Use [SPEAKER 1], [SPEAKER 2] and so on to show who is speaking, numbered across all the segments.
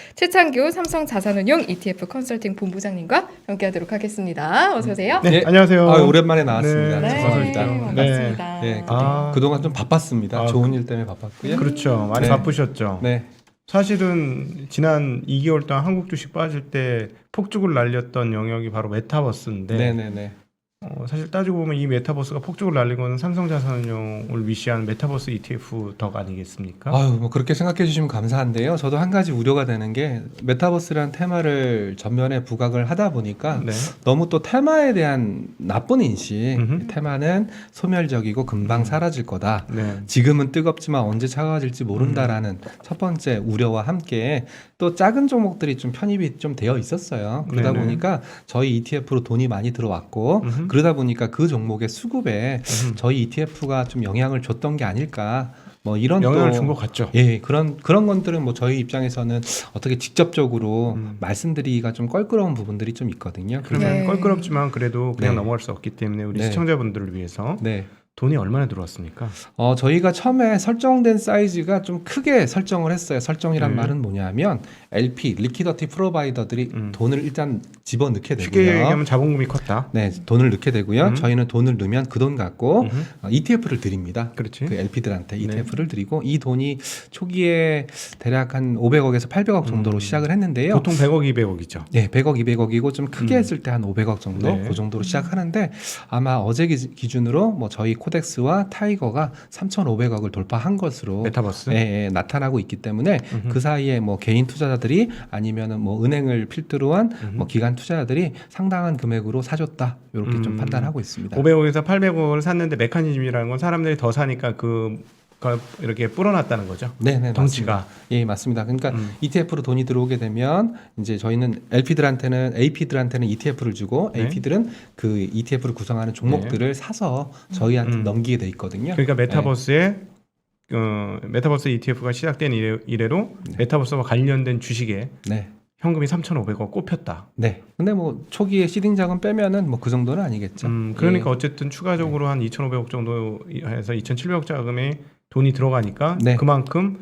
[SPEAKER 1] 최창규 삼성자산운용 ETF 컨설팅 본부장님과 함께하도록 하겠습니다. 어서 오세요.
[SPEAKER 2] 네, 안녕하세요.
[SPEAKER 3] 오랜만에 나왔습니다.
[SPEAKER 2] 네,
[SPEAKER 3] 죄송합니다.
[SPEAKER 1] 반갑습니다.
[SPEAKER 3] 네,
[SPEAKER 2] 아.
[SPEAKER 3] 그동안 좀 바빴습니다. 좋은 일 때문에 바빴고요.
[SPEAKER 2] 그렇죠. 많이
[SPEAKER 3] 네.
[SPEAKER 2] 바쁘셨죠.
[SPEAKER 3] 네,
[SPEAKER 2] 사실은 지난 2개월 동안 한국 주식 빠질 때 폭죽을 날렸던 영역이 바로 메타버스인데
[SPEAKER 3] 네네네.
[SPEAKER 2] 사실 따지고 보면 이 메타버스가 폭죽을 날린 거는 삼성자산운용을 위시한 메타버스 ETF 덕 아니겠습니까?
[SPEAKER 3] 뭐 그렇게 생각해 주시면 감사한데요. 저도 한 가지 우려가 되는 게 메타버스라는 테마를 전면에 부각을 하다 보니까
[SPEAKER 2] 네.
[SPEAKER 3] 너무 또 테마에 대한 나쁜 인식,
[SPEAKER 2] 음흠.
[SPEAKER 3] 테마는 소멸적이고 금방 사라질 거다.
[SPEAKER 2] 네.
[SPEAKER 3] 지금은 뜨겁지만 언제 차가워질지 모른다라는 첫 번째 우려와 함께 또 작은 종목들이 좀 편입이 좀 되어 있었어요. 그러다
[SPEAKER 2] 네네.
[SPEAKER 3] 보니까 저희 ETF로 돈이 많이 들어왔고
[SPEAKER 2] 음흠.
[SPEAKER 3] 그러다 보니까 그 종목의 수급에
[SPEAKER 2] 음흠.
[SPEAKER 3] 저희 ETF가 좀 영향을 줬던 게 아닐까. 뭐 이런
[SPEAKER 2] 영향을
[SPEAKER 3] 또
[SPEAKER 2] 준 것 같죠.
[SPEAKER 3] 예, 그런 것들은 뭐 저희 입장에서는 어떻게 직접적으로
[SPEAKER 2] 음.
[SPEAKER 3] 말씀드리기가 좀 껄끄러운 부분들이 좀 있거든요.
[SPEAKER 2] 그러면
[SPEAKER 1] 네.
[SPEAKER 2] 껄끄럽지만 그래도 그냥
[SPEAKER 3] 네.
[SPEAKER 2] 넘어갈 수 없기 때문에 우리
[SPEAKER 3] 네.
[SPEAKER 2] 시청자분들을 위해서
[SPEAKER 3] 네.
[SPEAKER 2] 돈이 얼마나 들어왔습니까?
[SPEAKER 3] 저희가 처음에 설정된 사이즈가 좀 크게 설정을 했어요. 설정이란 말은 뭐냐면 LP, 리퀴더티 프로바이더들이 돈을 일단 집어넣게
[SPEAKER 2] 쉽게
[SPEAKER 3] 되고요.
[SPEAKER 2] 얘기하면 자본금이 컸다.
[SPEAKER 3] 네, 돈을 넣게 되고요. 저희는 돈을 넣으면 그 돈 갖고 ETF를 드립니다.
[SPEAKER 2] 그렇지.
[SPEAKER 3] 그 LP들한테
[SPEAKER 2] 네.
[SPEAKER 3] ETF를 드리고 이 돈이 초기에 대략 한 500억에서 800억 정도로 시작을 했는데요.
[SPEAKER 2] 보통 100억, 200억이죠.
[SPEAKER 3] 네, 100억, 200억이고 좀 크게 했을 때 한 500억 정도
[SPEAKER 2] 네.
[SPEAKER 3] 그 정도로 시작하는데 아마 어제 기준으로 뭐 저희 코덱스와 타이거가 3,500억을 돌파한 것으로
[SPEAKER 2] 메타버스.
[SPEAKER 3] 예, 나타나고 있기 때문에 그 사이에 뭐 개인 투자자들이 아니면은 뭐 은행을 필두로 한 뭐 기관 투자자들이 상당한 금액으로 사줬다 이렇게 좀 판단하고 있습니다.
[SPEAKER 2] 500억에서 800억을 샀는데 메커니즘이라는 건 사람들이 더 사니까 그걸 이렇게 불어났다는 거죠.
[SPEAKER 3] 네,
[SPEAKER 2] 덩치가.
[SPEAKER 3] 맞습니다. 예, 맞습니다. 그러니까 ETF로 돈이 들어오게 되면 이제 저희는 LP들한테는 AP들한테는 ETF를 주고
[SPEAKER 2] 네.
[SPEAKER 3] AP들은 그 ETF를 구성하는 종목들을 사서 저희한테 넘기게 돼 있거든요.
[SPEAKER 2] 그러니까 메타버스에 메타버스 ETF가 시작된 이래로 메타버스와 관련된 주식에
[SPEAKER 3] 네.
[SPEAKER 2] 현금이 3,500억 꼽혔다.
[SPEAKER 3] 네. 근데 뭐 초기에 시딩 자금 빼면은 뭐 그 정도는 아니겠죠.
[SPEAKER 2] 그러니까
[SPEAKER 3] 예.
[SPEAKER 2] 어쨌든 추가적으로 한 2,500억 정도 해서 2,700억 자금에 돈이 들어가니까
[SPEAKER 3] 네.
[SPEAKER 2] 그만큼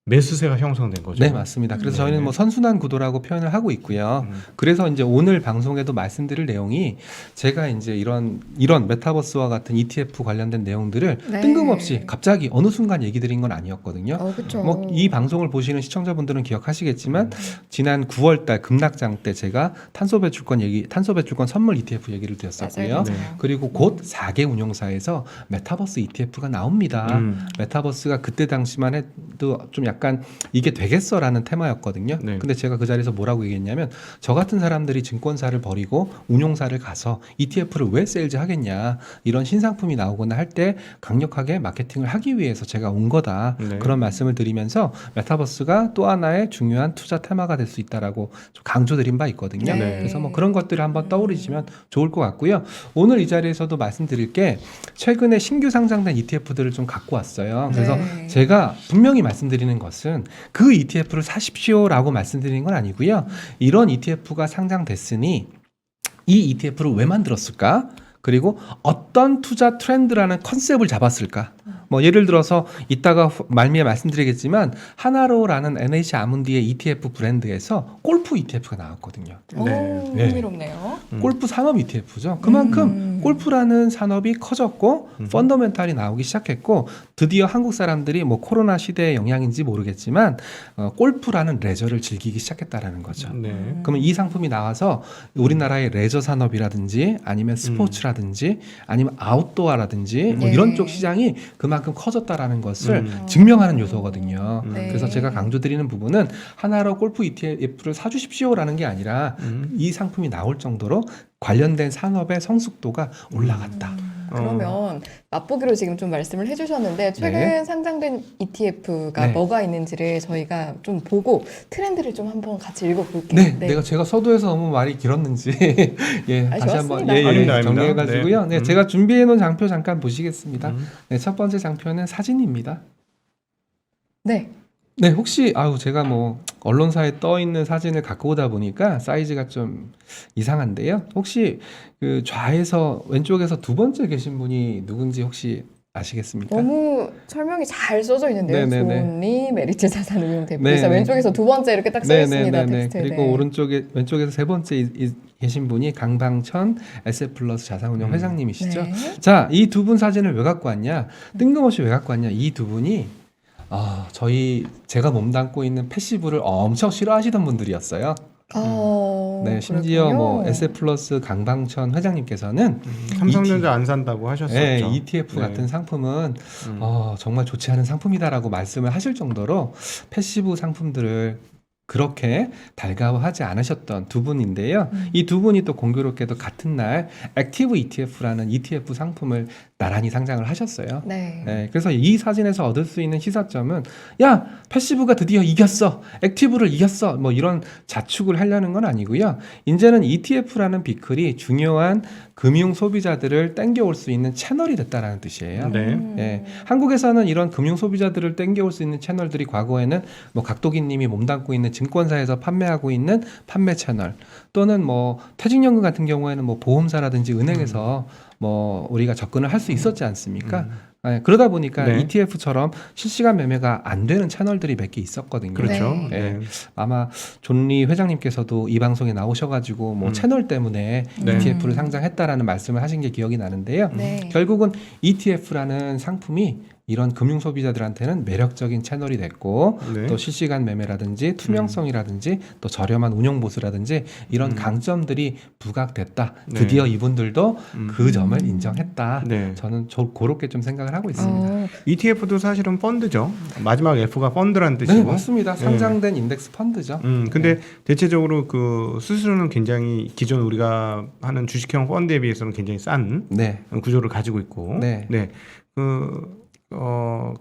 [SPEAKER 2] 매수세가 형성된 거죠.
[SPEAKER 3] 네, 맞습니다. 그래서 저희는 뭐 선순환 구도라고 표현을 하고 있고요.
[SPEAKER 2] 음.
[SPEAKER 3] 그래서 이제 오늘 방송에도 말씀드릴 내용이 제가 이제 이런 메타버스와 같은 ETF 관련된 내용들을
[SPEAKER 1] 네.
[SPEAKER 3] 뜬금없이 갑자기 어느 순간 얘기 드린 건 아니었거든요.
[SPEAKER 1] 그렇죠.
[SPEAKER 3] 뭐 이 방송을 보시는 시청자분들은 기억하시겠지만 지난 9월달 급락장 때 제가 탄소 배출권 선물 ETF 얘기를 드렸었고요.
[SPEAKER 1] 맞아요.
[SPEAKER 2] 네.
[SPEAKER 3] 그리고 곧 4개 운용사에서 메타버스 ETF가 나옵니다. 메타버스가 그때 당시만 해도 좀 약간 이게 되겠어라는 테마였거든요.
[SPEAKER 2] 네.
[SPEAKER 3] 근데 제가 그 자리에서 뭐라고 얘기했냐면 저 같은 사람들이 증권사를 버리고 운용사를 가서 ETF를 왜 세일즈 하겠냐, 이런 신상품이 나오거나 할 때 강력하게 마케팅을 하기 위해서 제가 온 거다.
[SPEAKER 2] 네.
[SPEAKER 3] 그런 말씀을 드리면서 메타버스가 또 하나의 중요한 투자 테마가 될 수 있다라고 좀 강조드린 바 있거든요.
[SPEAKER 1] 네.
[SPEAKER 3] 그래서 뭐 그런 것들을 한번 떠올리시면 좋을 것 같고요. 오늘 이 자리에서도 말씀드릴 게 최근에 신규 상장된 ETF들을 좀 갖고 왔어요. 그래서
[SPEAKER 1] 네.
[SPEAKER 3] 제가 분명히 말씀드리는 것은 그 ETF를 사십시오라고 말씀드리는 건 아니고요. 이런 ETF가 상장됐으니 이 ETF를 왜 만들었을까? 그리고 어떤 투자 트렌드라는 컨셉을 잡았을까? 뭐 예를 들어서 이따가 말미에 말씀드리겠지만 하나로라는 NH 아문디의 ETF 브랜드에서 골프 ETF가 나왔거든요.
[SPEAKER 2] 네.
[SPEAKER 1] 흥미롭네요.
[SPEAKER 3] 골프 산업 ETF죠. 그만큼 골프라는 산업이 커졌고 펀더멘탈이 나오기 시작했고 드디어 한국 사람들이 뭐 코로나 시대의 영향인지 모르겠지만 골프라는 레저를 즐기기 시작했다라는 거죠.
[SPEAKER 2] 네.
[SPEAKER 3] 그러면 이 상품이 나와서 우리나라의 레저 산업이라든지 아니면 스포츠라든지 아니면 아웃도어라든지 뭐
[SPEAKER 1] 예.
[SPEAKER 3] 이런 쪽 시장이 그만큼 커졌다라는 것을 증명하는 요소거든요.
[SPEAKER 1] 네.
[SPEAKER 3] 그래서 제가 강조드리는 부분은 하나로 골프 ETF를 사주십시오라는 게 아니라 이 상품이 나올 정도로 관련된 산업의 성숙도가 올라갔다.
[SPEAKER 1] 그러면 맛보기로 지금 좀 말씀을 해주셨는데 최근
[SPEAKER 3] 네.
[SPEAKER 1] 상장된 ETF가
[SPEAKER 3] 네.
[SPEAKER 1] 뭐가 있는지를 저희가 좀 보고 트렌드를 좀 한번 같이 읽어볼게요.
[SPEAKER 3] 네, 제가 서두에서 너무 말이 길었는지 예, 다시 한번
[SPEAKER 1] 좋았습니다.
[SPEAKER 2] 아닙니다.
[SPEAKER 3] 정리해가지고요.
[SPEAKER 2] 네.
[SPEAKER 3] 네, 제가 준비해놓은 장표 잠깐 보시겠습니다. 네, 첫 번째 장표는 사진입니다.
[SPEAKER 1] 네.
[SPEAKER 3] 네, 혹시 제가 뭐 언론사에 떠 있는 사진을 갖고 오다 보니까 사이즈가 좀 이상한데요. 혹시 그 좌에서 왼쪽에서 두 번째 계신 분이 누군지 혹시 아시겠습니까?
[SPEAKER 1] 너무 설명이 잘 써져 있는데요.
[SPEAKER 3] 네네네.
[SPEAKER 1] 존리 메리츠 자산운용 대표.
[SPEAKER 3] 네.
[SPEAKER 1] 그래서 왼쪽에서 두 번째 이렇게 딱 써 있습니다. 텍스트에.
[SPEAKER 3] 그리고
[SPEAKER 1] 네.
[SPEAKER 3] 오른쪽에 왼쪽에서 세 번째 계신 분이 강방천 SF+ 자산운용 회장님이시죠.
[SPEAKER 1] 네.
[SPEAKER 3] 자, 이 두 분 사진을 왜 갖고 왔냐? 뜬금없이 왜 갖고 왔냐? 이 두 분이 제가 몸담고 있는 패시브를 엄청 싫어하시던 분들이었어요. 네, 심지어
[SPEAKER 1] 그랬군요.
[SPEAKER 3] 뭐 SF+ 강방천 회장님께서는
[SPEAKER 2] 삼성전자 안 산다고 하셨었죠.
[SPEAKER 3] 네, ETF
[SPEAKER 2] 네.
[SPEAKER 3] 같은 상품은
[SPEAKER 2] 음.
[SPEAKER 3] 정말 좋지 않은 상품이다라고 말씀을 하실 정도로 패시브 상품들을 그렇게 달가워하지 않으셨던 두 분인데요. 이 두 분이 또 공교롭게도 같은 날 액티브 ETF라는 ETF 상품을 나란히 상장을 하셨어요.
[SPEAKER 1] 네.
[SPEAKER 3] 네, 그래서 이 사진에서 얻을 수 있는 시사점은 야 패시브가 드디어 이겼어, 액티브를 이겼어, 뭐 이런 자축을 하려는 건 아니고요. 이제는 ETF라는 비클이 중요한 금융 소비자들을 땡겨올 수 있는 채널이 됐다라는 뜻이에요.
[SPEAKER 2] 네.
[SPEAKER 3] 예, 한국에서는 이런 금융 소비자들을 땡겨올 수 있는 채널들이 과거에는 뭐 각도기님이 몸담고 있는 증권사에서 판매하고 있는 판매 채널, 또는 뭐 퇴직연금 같은 경우에는 뭐 보험사라든지 은행에서 뭐 우리가 접근을 할 수 있었지 않습니까? 예, 그러다 보니까
[SPEAKER 2] 네.
[SPEAKER 3] ETF처럼 실시간 매매가 안 되는 채널들이 몇 개 있었거든요.
[SPEAKER 2] 그렇죠.
[SPEAKER 1] 네.
[SPEAKER 2] 네.
[SPEAKER 3] 아마 존리 회장님께서도 이 방송에 나오셔가지고 뭐 채널 때문에
[SPEAKER 2] 네.
[SPEAKER 3] ETF를 상장했다라는 말씀을 하신 게 기억이 나는데요.
[SPEAKER 1] 네.
[SPEAKER 3] 결국은 ETF라는 상품이 이런 금융 소비자들한테는 매력적인 채널이 됐고
[SPEAKER 2] 네.
[SPEAKER 3] 또 실시간 매매라든지 투명성이라든지 또 저렴한 운용 보수라든지 이런 강점들이 부각됐다.
[SPEAKER 2] 네.
[SPEAKER 3] 드디어 이분들도 그 점을 인정했다.
[SPEAKER 2] 네.
[SPEAKER 3] 저는 그렇게 좀 생각을 하고 있습니다.
[SPEAKER 2] ETF도 사실은 펀드죠. 마지막 F가 펀드란
[SPEAKER 3] 네,
[SPEAKER 2] 뜻이고.
[SPEAKER 3] 맞습니다. 상장된 인덱스 펀드죠.
[SPEAKER 2] 근데 대체적으로 그 수수료는 굉장히 기존 우리가 하는 주식형 펀드에 비해서는 굉장히 싼
[SPEAKER 3] 네.
[SPEAKER 2] 구조를 가지고 있고.
[SPEAKER 3] 네.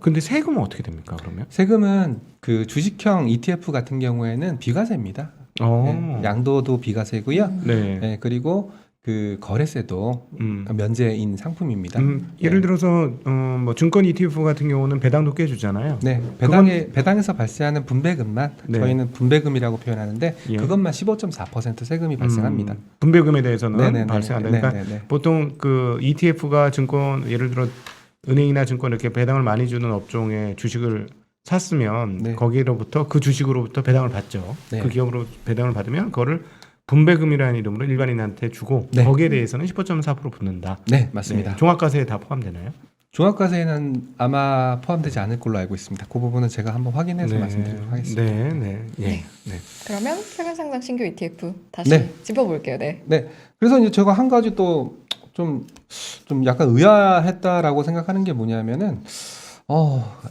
[SPEAKER 2] 근데 세금은 어떻게 됩니까, 그러면?
[SPEAKER 3] 세금은 그 주식형 ETF 같은 경우에는 비과세입니다. 네, 양도도 비과세고요.
[SPEAKER 2] 네.
[SPEAKER 3] 네, 그리고 그 거래세도 면제인 상품입니다.
[SPEAKER 2] 예를 들어서 뭐 증권 ETF 같은 경우는 배당도 꽤 주잖아요.
[SPEAKER 3] 네, 배당에서 발생하는 분배금만
[SPEAKER 2] 네.
[SPEAKER 3] 저희는 분배금이라고 표현하는데
[SPEAKER 2] 예.
[SPEAKER 3] 그것만 15.4% 세금이 발생합니다.
[SPEAKER 2] 분배금에 대해서는
[SPEAKER 3] 네네네.
[SPEAKER 2] 발생한다. 그러니까
[SPEAKER 3] 네네네.
[SPEAKER 2] 보통 그 ETF가 증권 예를 들어 은행이나 증권 이렇게 배당을 많이 주는 업종에 주식을 샀으면
[SPEAKER 3] 네.
[SPEAKER 2] 거기로부터 그 주식으로부터 배당을 받죠.
[SPEAKER 3] 네.
[SPEAKER 2] 그 기업으로 배당을 받으면 그거를 분배금이라는 이름으로 일반인한테 주고
[SPEAKER 3] 네.
[SPEAKER 2] 거기에 대해서는 15.4% 붙는다.
[SPEAKER 3] 네, 맞습니다.
[SPEAKER 2] 네. 종합과세에 다 포함되나요?
[SPEAKER 3] 종합과세는 아마 포함되지 않을 걸로 알고 있습니다. 그 부분은 제가 한번 확인해서
[SPEAKER 2] 네.
[SPEAKER 3] 말씀드리도록 하겠습니다.
[SPEAKER 2] 네. 예.
[SPEAKER 1] 네.
[SPEAKER 2] 네.
[SPEAKER 1] 그러면 최근 상장 신규 ETF 다시
[SPEAKER 3] 네.
[SPEAKER 1] 짚어볼게요. 네.
[SPEAKER 3] 네, 그래서 이제 제가 한 가지 또 좀 약간 의아했다라고 생각하는 게 뭐냐면은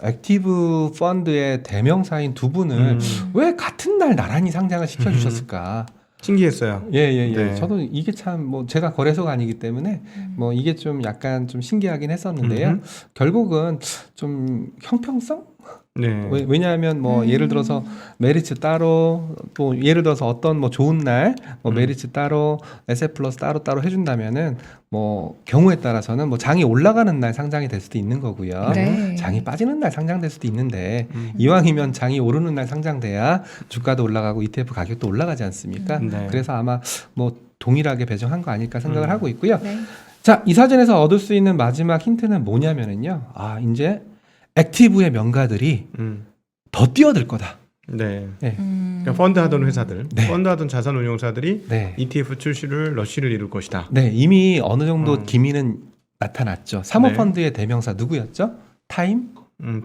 [SPEAKER 3] 액티브 펀드의 대명사인 두 분을 왜 같은 날 나란히 상장을 시켜주셨을까?
[SPEAKER 2] 신기했어요.
[SPEAKER 3] 예.
[SPEAKER 2] 네.
[SPEAKER 3] 저도 이게 참 뭐 제가 거래소가 아니기 때문에 뭐 이게 좀 약간 좀 신기하긴 했었는데요. 결국은 좀 형평성?
[SPEAKER 2] 네.
[SPEAKER 3] 왜냐하면 뭐 예를 들어서 메리츠 따로 또 예를 들어서 어떤 뭐 좋은 날 뭐 메리츠 따로 SF+ 따로 해준다면은 뭐 경우에 따라서는 뭐 장이 올라가는 날 상장이 될 수도 있는 거고요.
[SPEAKER 1] 네.
[SPEAKER 3] 장이 빠지는 날 상장될 수도 있는데 이왕이면 장이 오르는 날 상장돼야 주가도 올라가고 ETF 가격도 올라가지 않습니까?
[SPEAKER 2] 네.
[SPEAKER 3] 그래서 아마 뭐 동일하게 배정한 거 아닐까 생각을 하고 있고요.
[SPEAKER 1] 네.
[SPEAKER 3] 자, 이 사진에서 얻을 수 있는 마지막 힌트는 뭐냐면은요. 이제 액티브의 명가들이 더 뛰어들 거다.
[SPEAKER 2] 네.
[SPEAKER 3] 네.
[SPEAKER 2] 그러니까 펀드 하던 회사들,
[SPEAKER 3] 네.
[SPEAKER 2] 펀드 하던 자산 운용사들이
[SPEAKER 3] 네.
[SPEAKER 2] ETF 출시를 러쉬를 이룰 것이다.
[SPEAKER 3] 네, 이미 어느 정도 기미는 나타났죠. 사모펀드의 대명사 누구였죠? 타임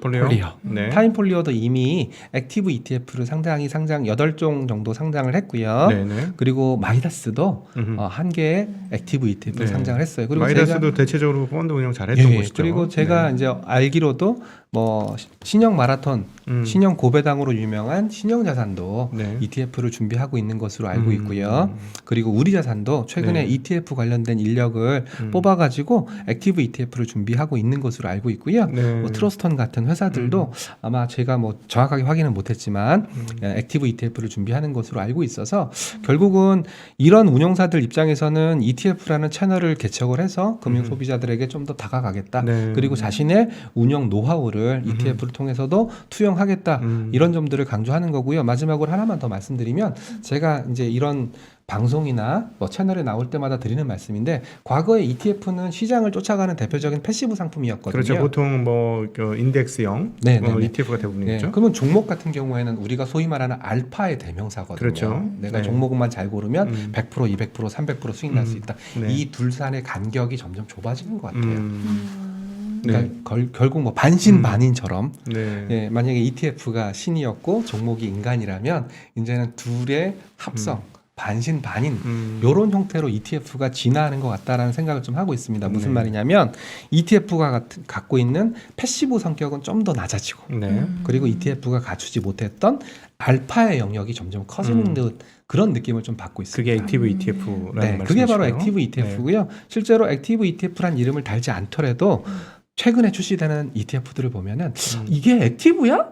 [SPEAKER 2] 폴리오. 네.
[SPEAKER 3] 타임폴리오도 이미 액티브 ETF를 상장 8종 정도 상장을 했고요.
[SPEAKER 2] 네네.
[SPEAKER 3] 그리고 마이다스도 한 개의 액티브 ETF를
[SPEAKER 2] 네.
[SPEAKER 3] 상장을 했어요. 그리고
[SPEAKER 2] 마이다스도 대체적으로 펀드 운용 잘했던
[SPEAKER 3] 예,
[SPEAKER 2] 곳이죠.
[SPEAKER 3] 그리고 제가
[SPEAKER 2] 네.
[SPEAKER 3] 이제 알기로도 뭐 신형 마라톤, 신형 고배당으로 유명한 신형 자산도
[SPEAKER 2] 네.
[SPEAKER 3] ETF를 준비하고 있는 것으로 알고 있고요. 그리고 우리 자산도 최근에
[SPEAKER 2] 네.
[SPEAKER 3] ETF 관련된 인력을 뽑아가지고 액티브 ETF를 준비하고 있는 것으로 알고 있고요.
[SPEAKER 2] 네.
[SPEAKER 3] 뭐 트러스턴 같은 회사들도 아마 제가 뭐 정확하게 확인은 못했지만 액티브 ETF를 준비하는 것으로 알고 있어서 결국은 이런 운용사들 입장에서는 ETF라는 채널을 개척을 해서 금융 소비자들에게 좀 더 다가가겠다.
[SPEAKER 2] 네.
[SPEAKER 3] 그리고 자신의 운영 노하우를 종목들을 ETF를 통해서도 투영하겠다. 이런 점들을 강조하는 거고요. 마지막으로 하나만 더 말씀드리면 제가 이제 이런 방송이나 뭐 채널에 나올 때마다 드리는 말씀인데 과거에 ETF는 시장을 쫓아가는 대표적인 패시브 상품이었거든요.
[SPEAKER 2] 그렇죠. 보통 뭐 인덱스형 ETF가
[SPEAKER 3] 네.
[SPEAKER 2] 대부분이죠.
[SPEAKER 3] 그러면 종목 같은 경우에는 우리가 소위 말하는 알파의 대명사거든요.
[SPEAKER 2] 그렇죠.
[SPEAKER 3] 내가
[SPEAKER 2] 네. 종목만
[SPEAKER 3] 종목만 잘 고르면 100%, 200%, 300% 수익 날 수 있다.
[SPEAKER 2] 네.
[SPEAKER 3] 이 둘산의 간격이 점점 좁아지는 것 같아요.
[SPEAKER 2] 네.
[SPEAKER 3] 그러니까 결국 뭐 반신반인처럼
[SPEAKER 2] 네.
[SPEAKER 3] 예, 만약에 ETF가 신이었고 종목이 인간이라면 이제는 둘의 합성 반신반인 이런 형태로 ETF가 진화하는 것 같다라는 생각을 좀 하고 있습니다. 무슨
[SPEAKER 2] 네.
[SPEAKER 3] 말이냐면 ETF가 갖고 있는 패시브 성격은 좀 더 낮아지고
[SPEAKER 2] 네.
[SPEAKER 3] 그리고 ETF가 갖추지 못했던 알파의 영역이 점점 커지는 듯 그런 느낌을 좀 받고 있습니다.
[SPEAKER 2] 그게 액티브 ETF라는
[SPEAKER 3] 네,
[SPEAKER 2] 말씀이시죠?
[SPEAKER 3] 그게 바로 액티브 ETF고요. 실제로 액티브 ETF란 이름을 달지 않더라도 최근에 출시되는 ETF들을 보면은 이게 액티브야?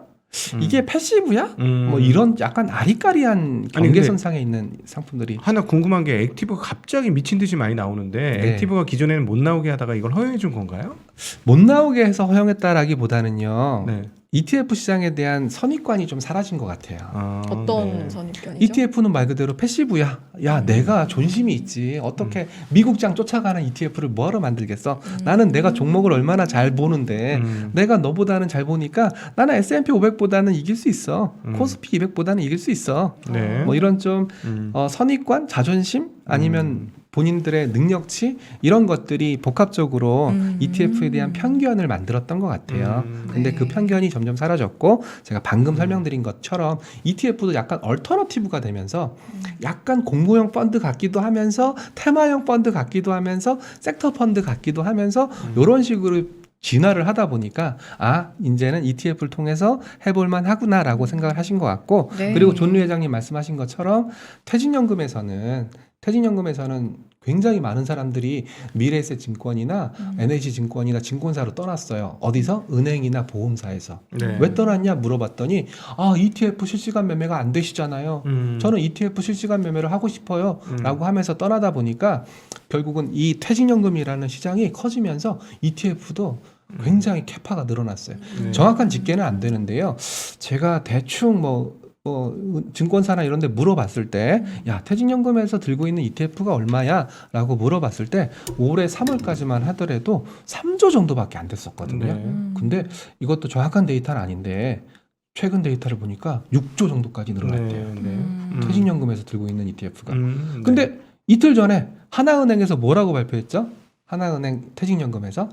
[SPEAKER 3] 이게 패시브야? 뭐 이런 약간 아리까리한
[SPEAKER 2] 아니,
[SPEAKER 3] 경계선상에 있는 상품들이
[SPEAKER 2] 하나 궁금한 게 액티브가 갑자기 미친 듯이 많이 나오는데
[SPEAKER 3] 네.
[SPEAKER 2] 액티브가 기존에는 못 나오게 하다가 이걸 허용해 준 건가요?
[SPEAKER 3] 못 나오게 해서 허용했다라기보다는요.
[SPEAKER 2] 네.
[SPEAKER 3] ETF 시장에 대한 선입관이 좀 사라진 것 같아요.
[SPEAKER 1] 어떤
[SPEAKER 2] 네.
[SPEAKER 1] 선입견이죠?
[SPEAKER 3] ETF는 말 그대로 패시브야. 야, 내가 존심이 있지. 어떻게 미국장 쫓아가는 ETF를 뭐하러 만들겠어? 나는 내가 종목을 얼마나 잘 보는데 내가 너보다는 잘 보니까 나는 S&P 500보다는 이길 수 있어. 코스피 200보다는 이길 수 있어.
[SPEAKER 2] 네.
[SPEAKER 3] 뭐 이런 좀 선입관, 자존심 아니면 본인들의 능력치 이런 것들이 복합적으로 ETF에 대한 편견을 만들었던 것 같아요. 근데
[SPEAKER 1] 네.
[SPEAKER 3] 그 편견이 점점 사라졌고 제가 방금 설명드린 것처럼 ETF도 약간 얼터너티브가 되면서 약간 공모형 펀드 같기도 하면서 테마형 펀드 같기도 하면서 섹터 펀드 같기도 하면서 이런 식으로 진화를 하다 보니까 이제는 ETF를 통해서 해볼만 하구나라고 생각을 하신 것 같고
[SPEAKER 1] 네.
[SPEAKER 3] 그리고 존리 회장님 말씀하신 것처럼 퇴직연금에서는 굉장히 많은 사람들이 미래에셋 증권이나 NH증권이나 증권사로 떠났어요. 어디서? 은행이나 보험사에서.
[SPEAKER 2] 네.
[SPEAKER 3] 왜 떠났냐 물어봤더니 ETF 실시간 매매가 안 되시잖아요. 저는 ETF 실시간 매매를 하고 싶어요. 라고 하면서 떠나다 보니까 결국은 이 퇴직연금이라는 시장이 커지면서 ETF도 굉장히 캐파가 늘어났어요.
[SPEAKER 2] 네.
[SPEAKER 3] 정확한 집계는 안 되는데요. 제가 대충 증권사나 이런 데 물어봤을 때, 야, 퇴직연금에서 들고 있는 ETF가 얼마야? 라고 물어봤을 때, 올해 3월까지만 하더라도 3조 정도밖에 안 됐었거든요.
[SPEAKER 2] 네.
[SPEAKER 3] 근데 이것도 정확한 데이터는 아닌데, 최근 데이터를 보니까 6조 정도까지 늘어났대요. 퇴직연금에서 들고 있는 ETF가. 근데 이틀 전에 하나은행에서 뭐라고 발표했죠? 하나은행 퇴직연금에서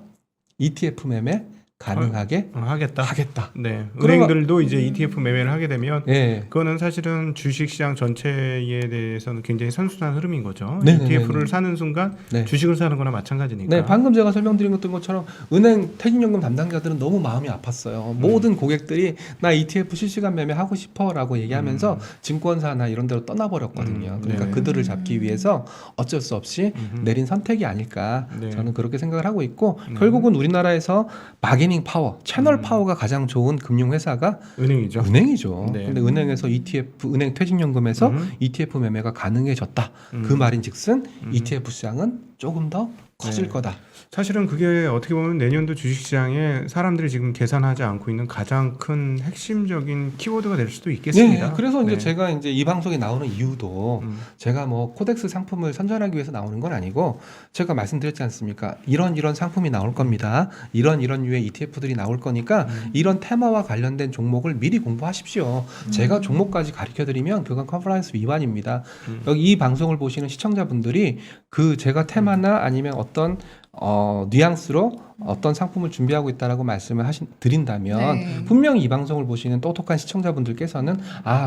[SPEAKER 3] ETF 매매 가능하게
[SPEAKER 2] 하겠다.
[SPEAKER 3] 하겠다.
[SPEAKER 2] 은행들도 이제 ETF 매매를 하게 되면
[SPEAKER 3] 예.
[SPEAKER 2] 그거는 사실은 주식시장 전체에 대해서는 굉장히 선순환 흐름인 거죠.
[SPEAKER 3] 네네네네.
[SPEAKER 2] ETF를 사는 순간
[SPEAKER 3] 네.
[SPEAKER 2] 주식을 사는 거나 마찬가지니까.
[SPEAKER 3] 네, 방금 제가 설명드린 것처럼 은행 퇴직연금 담당자들은 너무 마음이 아팠어요. 모든 고객들이 나 ETF 실시간 매매 하고 싶어라고 얘기하면서 증권사나 이런 데로 떠나버렸거든요. 그러니까
[SPEAKER 2] 네.
[SPEAKER 3] 그들을 잡기 위해서 어쩔 수 없이 내린 선택이 아닐까
[SPEAKER 2] 네.
[SPEAKER 3] 저는 그렇게 생각을 하고 있고 결국은 우리나라에서 바게닝 파워, 채널 파워가 가장 좋은 금융회사가
[SPEAKER 2] 은행이죠.
[SPEAKER 3] 은행이죠.
[SPEAKER 2] 네.
[SPEAKER 3] 근데 은행에서 ETF, 은행 퇴직연금에서 ETF 매매가 가능해졌다. 그 말인즉슨 ETF 시장은 조금 더 커질
[SPEAKER 2] 네.
[SPEAKER 3] 거다.
[SPEAKER 2] 사실은 그게 어떻게 보면 내년도 주식시장에 사람들이 지금 계산하지 않고 있는 가장 큰 핵심적인 키워드가 될 수도 있겠습니다.
[SPEAKER 3] 네, 그래서 이제
[SPEAKER 2] 네.
[SPEAKER 3] 제가 이제 이 방송에 나오는 이유도 제가 뭐 코덱스 상품을 선전하기 위해서 나오는 건 아니고 제가 말씀드렸지 않습니까? 이런 상품이 나올 겁니다. 이런 유의 ETF들이 나올 거니까 이런 테마와 관련된 종목을 미리 공부하십시오. 제가 종목까지 가르쳐드리면 그건 컨퍼런스 위반입니다. 여기 이 방송을 보시는 시청자분들이 그 제가 테마나 아니면 어떤 뉘앙스로 어떤 상품을 준비하고 있다라고 말씀을 드린다면
[SPEAKER 1] 네.
[SPEAKER 3] 분명히 이 방송을 보시는 똑똑한 시청자분들께서는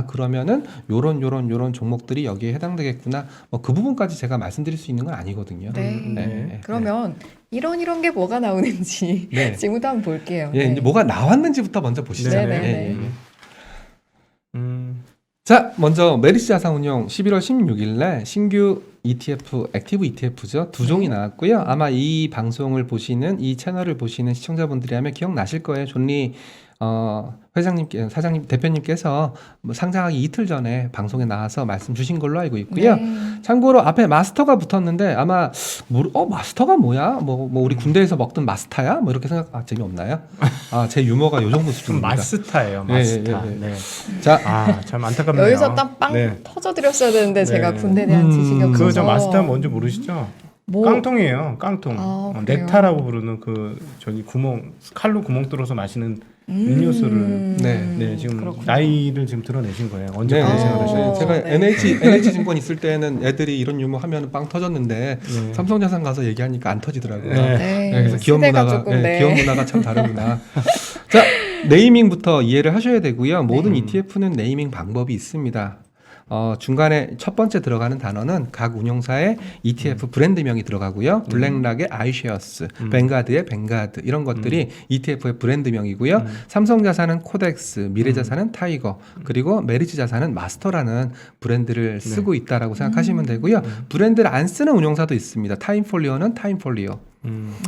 [SPEAKER 3] 그러면은 요런 종목들이 여기에 해당되겠구나. 뭐 그 부분까지 제가 말씀드릴 수 있는 건 아니거든요.
[SPEAKER 1] 네. 그러면 이런 게 뭐가 나오는지
[SPEAKER 3] 네.
[SPEAKER 1] 지금부터 한번 볼게요.
[SPEAKER 3] 예, 이제 뭐가 나왔는지부터 먼저 보시죠.
[SPEAKER 1] 네,
[SPEAKER 3] 예,
[SPEAKER 1] 네,
[SPEAKER 3] 예.
[SPEAKER 2] 음,
[SPEAKER 3] 자, 먼저 메리츠 자산운용 11월 16일에 신규 ETF, 액티브 ETF죠. 두 종이 나왔고요. 아마 이 방송을 보시는 이 채널을 보시는 시청자분들이라면 기억나실 거예요. 존리 사장님, 대표님께서 뭐 상장하기 이틀 전에 방송에 나와서 말씀 주신 걸로 알고 있고요.
[SPEAKER 1] 네.
[SPEAKER 3] 참고로 앞에 마스터가 붙었는데 아마 마스터가 뭐야? 뭐 우리 군대에서 먹던 마스터야? 뭐 이렇게 재미없나요? 제 유머가 요 정도
[SPEAKER 2] 좀
[SPEAKER 3] 수준입니다.
[SPEAKER 2] 마스타예요.
[SPEAKER 3] 예,
[SPEAKER 2] 마스타.
[SPEAKER 3] 예, 예.
[SPEAKER 2] 네.
[SPEAKER 3] 자,
[SPEAKER 2] 참 안타깝네요.
[SPEAKER 1] 여기서 딱 빵
[SPEAKER 2] 네.
[SPEAKER 1] 터져드렸어야 되는데 제가
[SPEAKER 2] 네.
[SPEAKER 1] 군대에 대한 지식이 없어서.
[SPEAKER 2] 그저 마스타 뭔지 모르시죠?
[SPEAKER 1] 뭐
[SPEAKER 2] 깡통이에요. 깡통.
[SPEAKER 1] 아, 그래요?
[SPEAKER 2] 넥타라고 부르는 칼로 구멍 뚫어서 마시는 음료수를
[SPEAKER 3] 네.
[SPEAKER 2] 지금
[SPEAKER 1] 그렇구나.
[SPEAKER 2] 나이를 지금 드러내신 거예요. 언제
[SPEAKER 3] 네,
[SPEAKER 2] 그런
[SPEAKER 1] 네.
[SPEAKER 2] 생각을 하셨어요?
[SPEAKER 3] 제가
[SPEAKER 1] 네.
[SPEAKER 3] NH증권 있을 때는 애들이 이런 유머 하면 빵 터졌는데
[SPEAKER 2] 네.
[SPEAKER 3] 삼성자산 가서 얘기하니까 안 터지더라고요.
[SPEAKER 2] 네.
[SPEAKER 1] 네.
[SPEAKER 3] 그래서 기업
[SPEAKER 1] 세대가
[SPEAKER 3] 문화가
[SPEAKER 1] 조금, 네.
[SPEAKER 3] 기업 문화가 참 다르구나. 자, 네이밍부터 이해를 하셔야 되고요. 모든
[SPEAKER 2] 네.
[SPEAKER 3] ETF는 네이밍 방법이 있습니다. 중간에 첫 번째 들어가는 단어는 각 운용사의 ETF 브랜드명이 들어가고요. 블랙락의 아이쉐어스, 뱅가드의 뱅가드 이런 것들이 ETF의 브랜드명이고요. 삼성자산은 코덱스, 미래자산은 타이거, 그리고 메리츠자산은 마스터라는 브랜드를 쓰고 있다라고 생각하시면 되고요. 브랜드를 안 쓰는 운용사도 있습니다. 타임폴리오는 타임폴리오.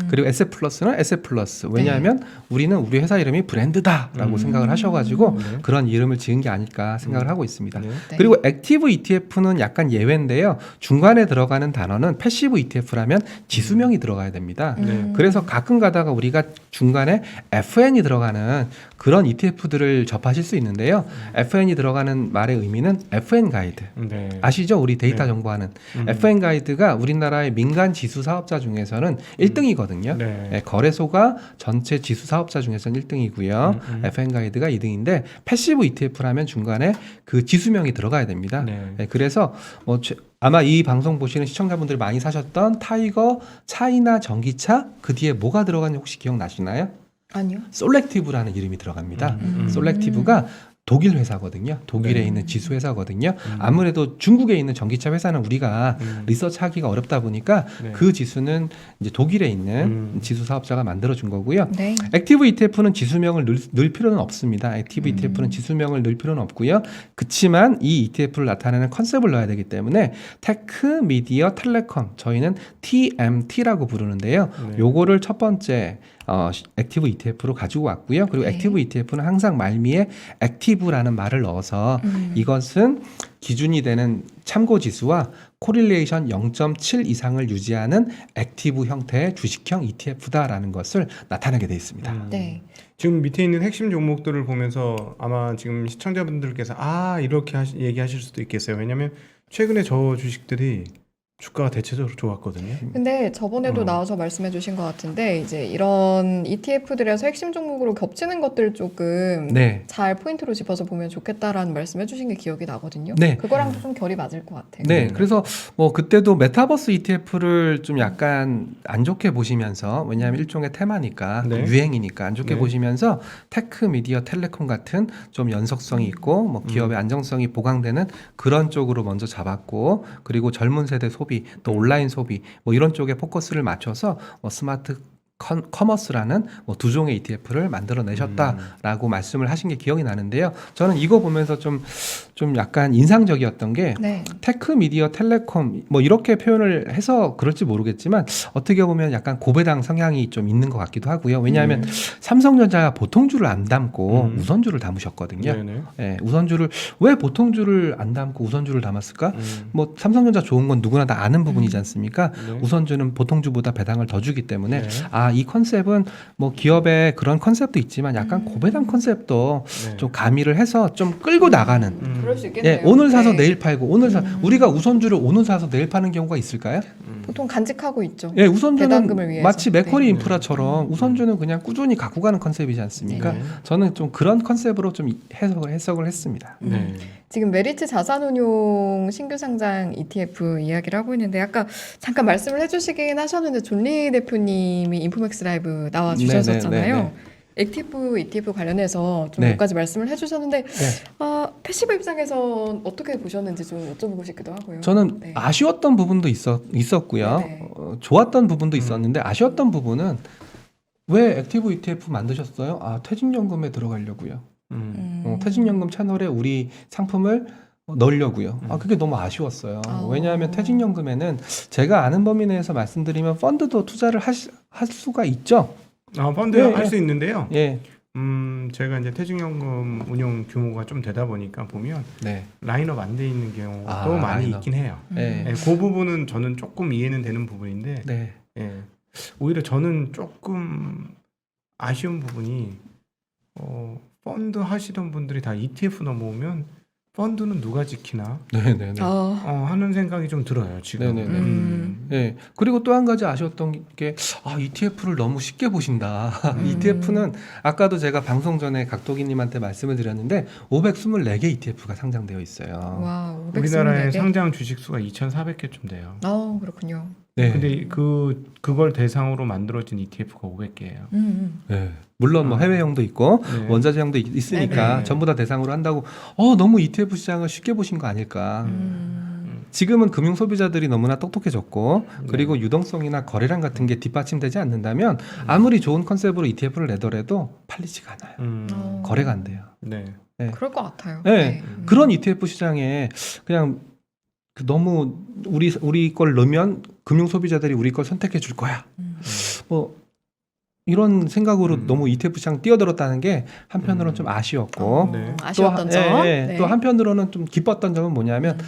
[SPEAKER 3] 그리고 에셋플러스는 에셋플러스. 왜냐하면 우리는 우리 회사 이름이 브랜드다라고 생각을 하셔가지고
[SPEAKER 2] 네.
[SPEAKER 3] 그런 이름을 지은 게 아닐까 생각을 하고 있습니다.
[SPEAKER 2] 네.
[SPEAKER 1] 네.
[SPEAKER 3] 그리고 액티브 ETF는 약간 예외인데요. 중간에 들어가는 단어는 패시브 ETF라면 지수명이 들어가야 됩니다.
[SPEAKER 2] 네.
[SPEAKER 3] 그래서 가끔 가다가 우리가 중간에 FN이 들어가는 그런 ETF들을 접하실 수 있는데요. FN이 들어가는 말의 의미는 FN 가이드.
[SPEAKER 2] 네.
[SPEAKER 3] 아시죠? 우리 데이터
[SPEAKER 2] 네.
[SPEAKER 3] 정보하는 FN 가이드가 우리나라의 민간 지수 사업자 중에서는 1등이거든요.
[SPEAKER 2] 네.
[SPEAKER 3] 거래소가 전체 지수 사업자 중에서는 1등이고요. FN 가이드가 2등인데 패시브 ETF라면 중간에 그 지수명이 들어가야 됩니다.
[SPEAKER 2] 네.
[SPEAKER 3] 그래서 아마 이 방송 보시는 시청자분들 많이 사셨던 타이거, 차이나 전기차 그 뒤에 뭐가 들어가는지 혹시 기억나시나요?
[SPEAKER 1] 아니요.
[SPEAKER 3] 솔렉티브라는 이름이 들어갑니다.
[SPEAKER 1] 음.
[SPEAKER 3] 솔렉티브가 독일 회사거든요. 독일에
[SPEAKER 2] 네.
[SPEAKER 3] 있는 지수 회사거든요. 아무래도 중국에 있는 전기차 회사는 우리가 리서치하기가 어렵다 보니까
[SPEAKER 2] 네.
[SPEAKER 3] 그 지수는 이제 독일에 있는 지수 사업자가 만들어준 거고요.
[SPEAKER 1] 네.
[SPEAKER 3] 액티브 ETF는 지수명을 넣을 필요는 없습니다. 액티브 ETF는 지수명을 넣을 필요는 없고요. 그치만 이 ETF를 나타내는 컨셉을 넣어야 되기 때문에 테크, 미디어, 텔레콤 저희는 TMT라고 부르는데요.
[SPEAKER 2] 네.
[SPEAKER 3] 요거를 첫 번째 액티브 ETF로 가지고 왔고요. 그리고
[SPEAKER 1] 네.
[SPEAKER 3] 액티브 ETF는 항상 말미에 액티브라는 말을 넣어서 이것은 기준이 되는 참고 지수와 코릴레이션 0.7 이상을 유지하는 액티브 형태의 주식형 ETF다라는 것을 나타내게 되어 있습니다.
[SPEAKER 1] 네.
[SPEAKER 2] 지금 밑에 있는 핵심 종목들을 보면서 아마 지금 시청자분들께서 이렇게 얘기하실 수도 있겠어요. 왜냐하면 최근에 저 주식들이 주가가 대체적으로 좋았거든요.
[SPEAKER 1] 근데 저번에도 나와서 말씀해 주신 것 같은데 이제 이런 ETF들에서 핵심 종목으로 겹치는 것들 조금
[SPEAKER 3] 네.
[SPEAKER 1] 잘 포인트로 짚어서 보면 좋겠다라는 말씀해 주신 게 기억이 나거든요.
[SPEAKER 3] 네.
[SPEAKER 1] 그거랑 좀 결이 맞을 것 같아요.
[SPEAKER 3] 네, 그래서 뭐 그때도 메타버스 ETF를 좀 약간 안 좋게 보시면서 왜냐하면 일종의 테마니까 또
[SPEAKER 2] 네.
[SPEAKER 3] 유행이니까 안 좋게
[SPEAKER 2] 네.
[SPEAKER 3] 보시면서 테크, 미디어, 텔레콤 같은 좀 연속성이 있고 뭐 기업의 안정성이 보강되는 그런 쪽으로 먼저 잡았고 그리고 젊은 세대 소비 또 온라인 소비 뭐 이런 쪽에 포커스를 맞춰서 뭐 스마트 커머스라는 뭐 두 종의 ETF를 만들어내셨다라고 말씀을 하신 게 기억이 나는데요. 저는 이거 보면서 좀 약간 인상적이었던 게
[SPEAKER 1] 네.
[SPEAKER 3] 테크, 미디어, 텔레콤 뭐 이렇게 표현을 해서 그럴지 모르겠지만 어떻게 보면 약간 고배당 성향이 좀 있는 것 같기도 하고요. 왜냐하면 삼성전자가 보통주를 안 담고 우선주를 담으셨거든요.
[SPEAKER 2] 네네.
[SPEAKER 3] 예, 우선주를 왜 보통주를 안 담고 우선주를 담았을까? 뭐 삼성전자 좋은 건 누구나 다 아는 부분이지 않습니까?
[SPEAKER 2] 네.
[SPEAKER 3] 우선주는 보통주보다 배당을 더 주기 때문에
[SPEAKER 2] 네.
[SPEAKER 3] 이 컨셉은 뭐 기업의 그런 컨셉도 있지만 약간 고배당 컨셉도
[SPEAKER 2] 네.
[SPEAKER 3] 좀 가미를 해서 좀 끌고 나가는
[SPEAKER 1] 그럴 수 있겠네요.
[SPEAKER 3] 예, 오늘 사서
[SPEAKER 1] 네.
[SPEAKER 3] 내일 팔고 우리가 우선주를 오늘 사서 내일 파는 경우가 있을까요?
[SPEAKER 1] 보통 간직하고 있죠.
[SPEAKER 3] 예,
[SPEAKER 1] 배당금을
[SPEAKER 3] 우선주는
[SPEAKER 1] 위해서.
[SPEAKER 3] 마치 맥쿼리
[SPEAKER 1] 네.
[SPEAKER 3] 인프라처럼 우선주는 그냥 꾸준히 갖고 가는 컨셉이지 않습니까?
[SPEAKER 2] 네.
[SPEAKER 3] 저는 좀 그런 컨셉으로 좀 해석을 했습니다.
[SPEAKER 2] 네.
[SPEAKER 1] 지금 메리츠 자산운용 신규 상장 ETF 이야기를 하고 있는데 아까 잠깐 말씀을 해주시긴 하셨는데 존리 대표님이 인포맥스 라이브 나와 주셨었잖아요.
[SPEAKER 3] 네, 네, 네.
[SPEAKER 1] 액티브 ETF 관련해서 좀
[SPEAKER 3] 네.
[SPEAKER 1] 몇 가지 말씀을 해주셨는데
[SPEAKER 3] 네.
[SPEAKER 1] 패시브 입장에서 어떻게 보셨는지 좀 여쭤보고 싶기도 하고요.
[SPEAKER 3] 저는
[SPEAKER 1] 네.
[SPEAKER 3] 아쉬웠던 부분도 있었고요.
[SPEAKER 1] 네.
[SPEAKER 3] 좋았던 부분도 있었는데 아쉬웠던 부분은 왜 액티브 ETF 만드셨어요? 퇴직연금에 들어가려고요. 퇴직연금 채널에 우리 상품을 넣으려고요. 그게 너무 아쉬웠어요. 왜냐하면 퇴직연금에는 제가 아는 범위 내에서 말씀드리면 펀드도 투자를 할 수가 있죠.
[SPEAKER 2] 펀드
[SPEAKER 3] 예,
[SPEAKER 2] 할
[SPEAKER 3] 예.
[SPEAKER 2] 수 있는데요.
[SPEAKER 3] 예.
[SPEAKER 2] 제가 이제 퇴직연금 운용 규모가 좀 되다 보니까 보면
[SPEAKER 3] 네.
[SPEAKER 2] 라인업 안 돼 있는 경우도
[SPEAKER 3] 아,
[SPEAKER 2] 많이
[SPEAKER 3] 라인업.
[SPEAKER 2] 있긴 해요.
[SPEAKER 3] 네.
[SPEAKER 2] 예, 그 부분은 저는 조금 이해는 되는 부분인데
[SPEAKER 3] 네.
[SPEAKER 2] 예, 오히려 저는 조금 아쉬운 부분이 펀드 하시던 분들이 다 ETF 넘어오면 펀드는 누가 지키나
[SPEAKER 3] 네네네.
[SPEAKER 2] 하는 생각이 좀 들어요 지금.
[SPEAKER 3] 네네네.
[SPEAKER 1] 음.
[SPEAKER 3] 네. 그리고 또 한 가지 아쉬웠던 게 ETF를 너무 쉽게 보신다. ETF는 아까도 제가 방송 전에 각도기님한테 말씀을 드렸는데 524개 ETF가 상장되어 있어요.
[SPEAKER 1] 와,
[SPEAKER 2] 우리나라의
[SPEAKER 1] 524개?
[SPEAKER 2] 상장 주식 수가 2,400개쯤 돼요.
[SPEAKER 1] 그렇군요.
[SPEAKER 3] 네.
[SPEAKER 2] 근데 그걸 대상으로 만들어진 ETF가 500개예요.
[SPEAKER 3] 네. 물론 뭐
[SPEAKER 2] 아.
[SPEAKER 3] 해외형도 있고
[SPEAKER 2] 네.
[SPEAKER 3] 원자재형도 있으니까
[SPEAKER 2] 네네.
[SPEAKER 3] 전부 다 대상으로 한다고 너무 ETF 시장을 쉽게 보신 거 아닐까. 지금은 금융 소비자들이 너무나 똑똑해졌고 그리고 유동성이나 거래량 같은 게 뒷받침되지 않는다면 아무리 좋은 컨셉으로 ETF를 내더라도 팔리지가 않아요. 거래가 안 돼요.
[SPEAKER 2] 네.
[SPEAKER 1] 그럴 것 같아요.
[SPEAKER 3] 네. 그런 ETF 시장에 그냥 너무 우리 걸 넣으면 금융 소비자들이 우리 걸 선택해 줄 거야. 뭐 이런 생각으로 너무 ETF 시장 뛰어들었다는 게 한편으로는 좀 아쉬웠고
[SPEAKER 2] 네.
[SPEAKER 1] 아쉬웠던 점. 네.
[SPEAKER 3] 또 한편으로는 좀 기뻤던 점은 뭐냐면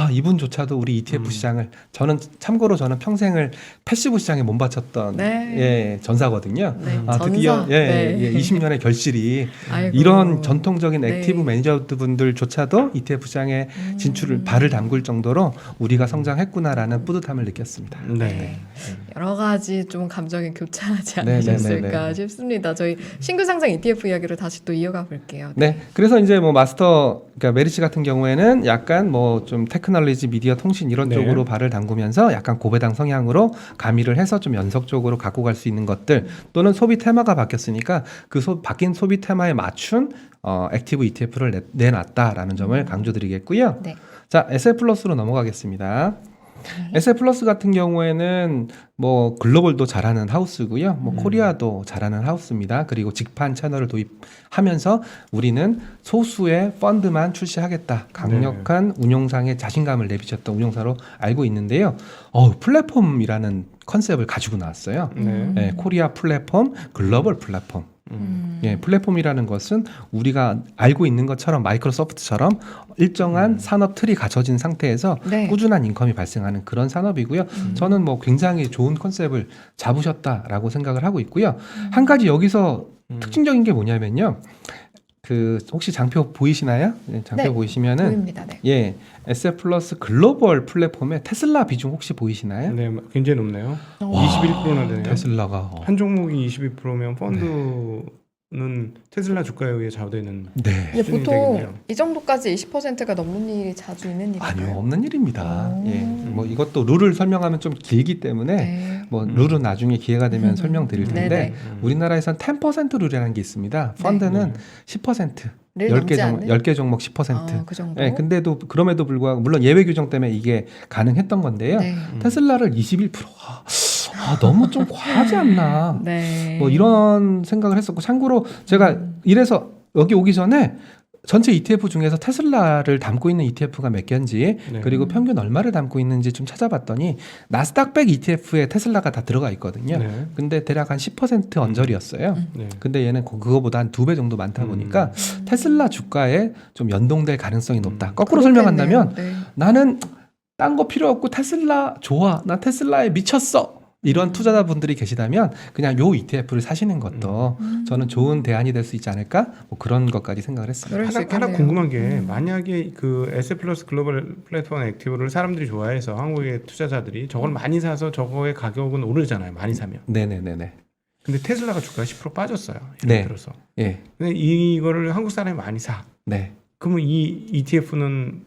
[SPEAKER 3] 이분조차도 우리 ETF 시장을 저는 평생을 패시브 시장에 몸 바쳤던
[SPEAKER 1] 네.
[SPEAKER 3] 전사거든요.
[SPEAKER 1] 네.
[SPEAKER 3] 드디어
[SPEAKER 1] 전사? 네.
[SPEAKER 3] 20년의 결실이
[SPEAKER 1] 아이고.
[SPEAKER 3] 이런 전통적인
[SPEAKER 1] 네.
[SPEAKER 3] 액티브 매니저분들조차도 ETF 시장에 발을 담글 정도로 우리가 성장했구나라는 뿌듯함을 느꼈습니다.
[SPEAKER 2] 네.
[SPEAKER 1] 여러 가지 좀 감정이 교차하지
[SPEAKER 3] 네,
[SPEAKER 1] 않으셨을까 싶습니다. 저희 신규 상장 ETF 이야기를 다시 또 이어가 볼게요.
[SPEAKER 3] 네, 그래서 이제 뭐 그러니까 메리츠 같은 경우에는 약간 뭐 좀 테크놀로지, 미디어, 통신 이런
[SPEAKER 2] 네.
[SPEAKER 3] 쪽으로 발을 담그면서 약간 고배당 성향으로 가미를 해서 좀 연속적으로 갖고 갈 수 있는 것들 또는 소비 테마가 바뀌었으니까 바뀐 소비 테마에 맞춘 액티브 ETF를 내놨다라는 점을 강조드리겠고요.
[SPEAKER 1] 네.
[SPEAKER 3] 자, SF플러스로 넘어가겠습니다. SF플러스 같은 경우에는 뭐 글로벌도 잘하는 하우스고요. 뭐 코리아도 잘하는 하우스입니다. 그리고 직판 채널을 도입하면서 우리는 소수의 펀드만 출시하겠다. 강력한 운용상의 자신감을 내비쳤던 운용사로 알고 있는데요. 플랫폼이라는 컨셉을 가지고 나왔어요. 네, 코리아 플랫폼, 글로벌 플랫폼. 플랫폼이라는 것은 우리가 알고 있는 것처럼 마이크로소프트처럼 일정한 산업 틀이 갖춰진 상태에서
[SPEAKER 1] 네.
[SPEAKER 3] 꾸준한 인컴이 발생하는 그런 산업이고요. 저는 뭐 굉장히 좋은 컨셉을 잡으셨다라고 생각을 하고 있고요. 한 가지 여기서 특징적인 게 뭐냐면요. 혹시 장표 보이시나요? 장표
[SPEAKER 1] 네,
[SPEAKER 3] 보이시면은
[SPEAKER 1] 보입니다. 네.
[SPEAKER 3] SF 플러스 글로벌 플랫폼에 테슬라 비중 혹시 보이시나요?
[SPEAKER 2] 네, 굉장히 높네요. 21%나 되네요.
[SPEAKER 3] 테슬라가
[SPEAKER 2] 한 종목이 22%면 펀드는 테슬라 주가에 의해 좌우되는.
[SPEAKER 3] 네.
[SPEAKER 1] 근데
[SPEAKER 2] 수준이
[SPEAKER 1] 보통
[SPEAKER 2] 되겠네요.
[SPEAKER 1] 이 정도까지 20%가 넘는 일이 자주 있는 일인가요?
[SPEAKER 3] 아니요, 없는 일입니다.
[SPEAKER 1] 오.
[SPEAKER 3] 뭐 이것도 룰을 설명하면 좀 길기 때문에
[SPEAKER 1] 네.
[SPEAKER 3] 뭐 룰은 나중에 기회가 되면 설명드릴 텐데
[SPEAKER 1] 네네.
[SPEAKER 3] 우리나라에선 10% 룰이라는 게 있습니다. 펀드는 10%.
[SPEAKER 1] 늘
[SPEAKER 3] 10개
[SPEAKER 1] 넘지
[SPEAKER 3] 종목,
[SPEAKER 1] 않는?
[SPEAKER 3] 10개 종목 10%.
[SPEAKER 1] 그 정도.
[SPEAKER 3] 네, 근데도 그럼에도 불구하고 물론 예외 규정 때문에 이게 가능했던 건데요.
[SPEAKER 1] 네.
[SPEAKER 3] 테슬라를 21%. 너무 좀 과하지 않나.
[SPEAKER 1] 네.
[SPEAKER 3] 뭐 이런 생각을 했었고 참고로 제가 이래서 여기 오기 전에 전체 ETF 중에서 테슬라를 담고 있는 ETF가 몇 개인지
[SPEAKER 2] 네.
[SPEAKER 3] 그리고 평균 얼마를 담고 있는지 좀 찾아봤더니 나스닥백 ETF에 테슬라가 다 들어가 있거든요.
[SPEAKER 2] 네.
[SPEAKER 3] 근데 대략 한 10% 언저리였어요.
[SPEAKER 2] 네.
[SPEAKER 3] 근데 얘는 그거보다 한 2배 정도 많다 보니까 테슬라 주가에 좀 연동될 가능성이 높다. 거꾸로 설명한다면
[SPEAKER 1] 네.
[SPEAKER 3] 나는 딴 거 필요 없고 테슬라 좋아. 나 테슬라에 미쳤어. 이런 투자자분들이 계시다면 그냥 요 ETF를 사시는 것도 저는 좋은 대안이 될 수 있지 않을까? 뭐 그런 것까지 생각을 했습니다.
[SPEAKER 1] 그럴 수
[SPEAKER 2] 하나
[SPEAKER 1] 있겠네요.
[SPEAKER 2] 궁금한 게 만약에 그 S 플러스 글로벌 플랫폼 액티브를 사람들이 좋아해서 한국의 투자자들이 저걸 많이 사서 저거의 가격은 오르잖아요. 많이 사면.
[SPEAKER 3] 네네네네.
[SPEAKER 2] 근데 테슬라가 주가가 10% 빠졌어요.
[SPEAKER 3] 네.
[SPEAKER 2] 예를 들어서.
[SPEAKER 3] 예.
[SPEAKER 2] 근데 이거를 한국 사람이 많이 사.
[SPEAKER 3] 네.
[SPEAKER 2] 그러면 이 ETF는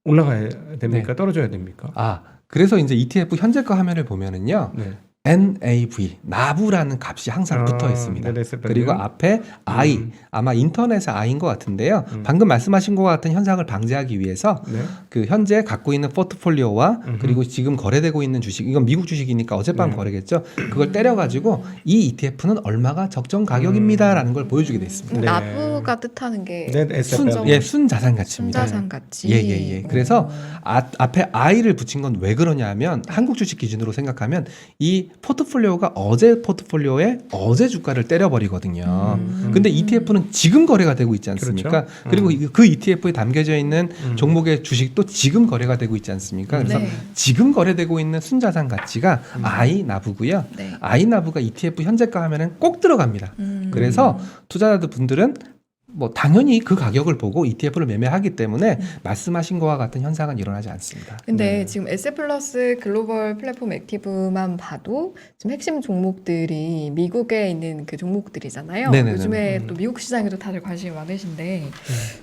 [SPEAKER 2] 올라가야 됩니까? 떨어져야 됩니까?
[SPEAKER 3] 그래서 이제 ETF 현재가 화면을 보면은요.
[SPEAKER 2] 네.
[SPEAKER 3] NAV, 나부라는 값이 항상 붙어 있습니다.
[SPEAKER 2] 네네,
[SPEAKER 3] 그리고 앞에 I, 아마 인터넷의 I인 것 같은데요. 방금 말씀하신 것 같은 현상을 방지하기 위해서
[SPEAKER 2] 네.
[SPEAKER 3] 그 현재 갖고 있는 포트폴리오와 그리고 지금 거래되고 있는 주식, 이건 미국 주식이니까 어젯밤
[SPEAKER 2] 네.
[SPEAKER 3] 거래겠죠. 그걸 때려가지고 이 ETF는 얼마가 적정 가격입니다라는 걸 보여주게 돼 있습니다.
[SPEAKER 2] 네.
[SPEAKER 1] 나부가 뜻하는 게
[SPEAKER 2] 네, SFL.
[SPEAKER 1] 순자산
[SPEAKER 3] 순자산 가치입니다.
[SPEAKER 1] 가치.
[SPEAKER 3] 예. 그래서 앞에 I를 붙인 건 왜 그러냐면 한국 주식 기준으로 생각하면 이 포트폴리오가 어제 포트폴리오에 어제 주가를 때려버리거든요. 근데 ETF는 지금 거래가 되고 있지 않습니까?
[SPEAKER 2] 그렇죠.
[SPEAKER 3] 그리고 그 ETF에 담겨져 있는 종목의 주식도 지금 거래가 되고 있지 않습니까? 그래서
[SPEAKER 1] 네.
[SPEAKER 3] 지금 거래되고 있는 순자산 가치가 아이나브고요.
[SPEAKER 1] 네.
[SPEAKER 3] 아이나브가 ETF 현재가 하면은 꼭 들어갑니다. 그래서 투자자들 분들은 뭐 당연히 그 가격을 보고 ETF를 매매하기 때문에 말씀하신 것과 같은 현상은 일어나지 않습니다.
[SPEAKER 1] 근데
[SPEAKER 2] 네.
[SPEAKER 1] 지금 S 플러스 글로벌 플랫폼 액티브만 봐도 지금 핵심 종목들이 미국에 있는 그 종목들이잖아요.
[SPEAKER 3] 네네네.
[SPEAKER 1] 요즘에 또 미국 시장에도 다들 관심이 많으신데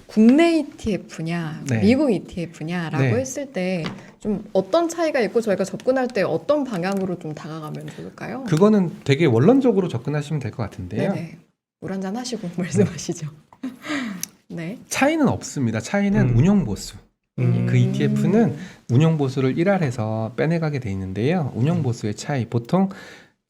[SPEAKER 1] 국내 ETF냐
[SPEAKER 3] 네.
[SPEAKER 1] 미국 ETF냐라고
[SPEAKER 3] 네.
[SPEAKER 1] 했을 때 좀 어떤 차이가 있고 저희가 접근할 때 어떤 방향으로 좀 다가가면 좋을까요?
[SPEAKER 3] 그거는 되게 원론적으로 접근하시면 될 것 같은데요.
[SPEAKER 1] 네네. 물 한잔 하시고 말씀하시죠. 네.
[SPEAKER 3] 차이는 없습니다. 차이는 운용 보수. 그 ETF는 운용 보수를 1할에서 빼내가게 돼 있는데요. 운용 보수의 차이 보통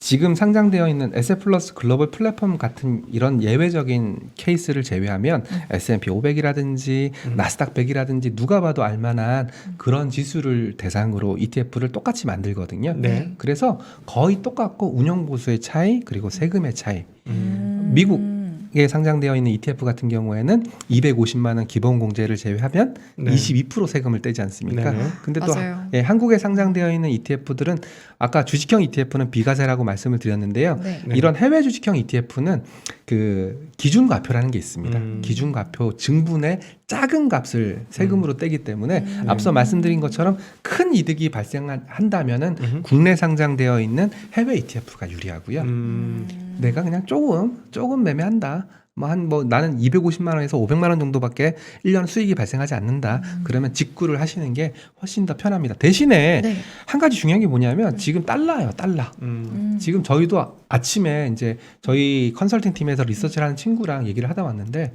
[SPEAKER 3] 지금 상장되어 있는 S 플러스 글로벌 플랫폼 같은 이런 예외적인 케이스를 제외하면 S&P 500이라든지 나스닥 100이라든지 누가 봐도 알만한 그런 지수를 대상으로 ETF를 똑같이 만들거든요.
[SPEAKER 2] 네.
[SPEAKER 3] 그래서 거의 똑같고 운용 보수의 차이 그리고 세금의 차이. 미국에 상장되어 있는 ETF 같은 경우에는 250만 원 기본 공제를 제외하면
[SPEAKER 2] 네.
[SPEAKER 3] 22% 세금을 떼지 않습니까?
[SPEAKER 2] 네.
[SPEAKER 3] 근데 또
[SPEAKER 1] 맞아요.
[SPEAKER 3] 예, 한국에 상장되어 있는 ETF들은 아까 주식형 ETF는 비과세라고 말씀을 드렸는데요.
[SPEAKER 1] 네.
[SPEAKER 2] 네.
[SPEAKER 3] 이런 해외 주식형 ETF는 그 기준과표라는 게 있습니다. 기준과표 증분의 작은 값을 세금으로 떼기 때문에 앞서 말씀드린 것처럼 큰 이득이 발생한다면은 국내 상장되어 있는 해외 ETF가 유리하고요. 내가 그냥 조금 매매한다. 뭐 나는 250만 원에서 500만 원 정도밖에 1년 수익이 발생하지 않는다. 그러면 직구를 하시는 게 훨씬 더 편합니다. 대신에
[SPEAKER 1] 네.
[SPEAKER 3] 한 가지 중요한 게 뭐냐면 지금 달러예요, 달러. 지금 저희도 아침에 이제 저희 컨설팅 팀에서 리서치를 하는 친구랑 얘기를 하다 왔는데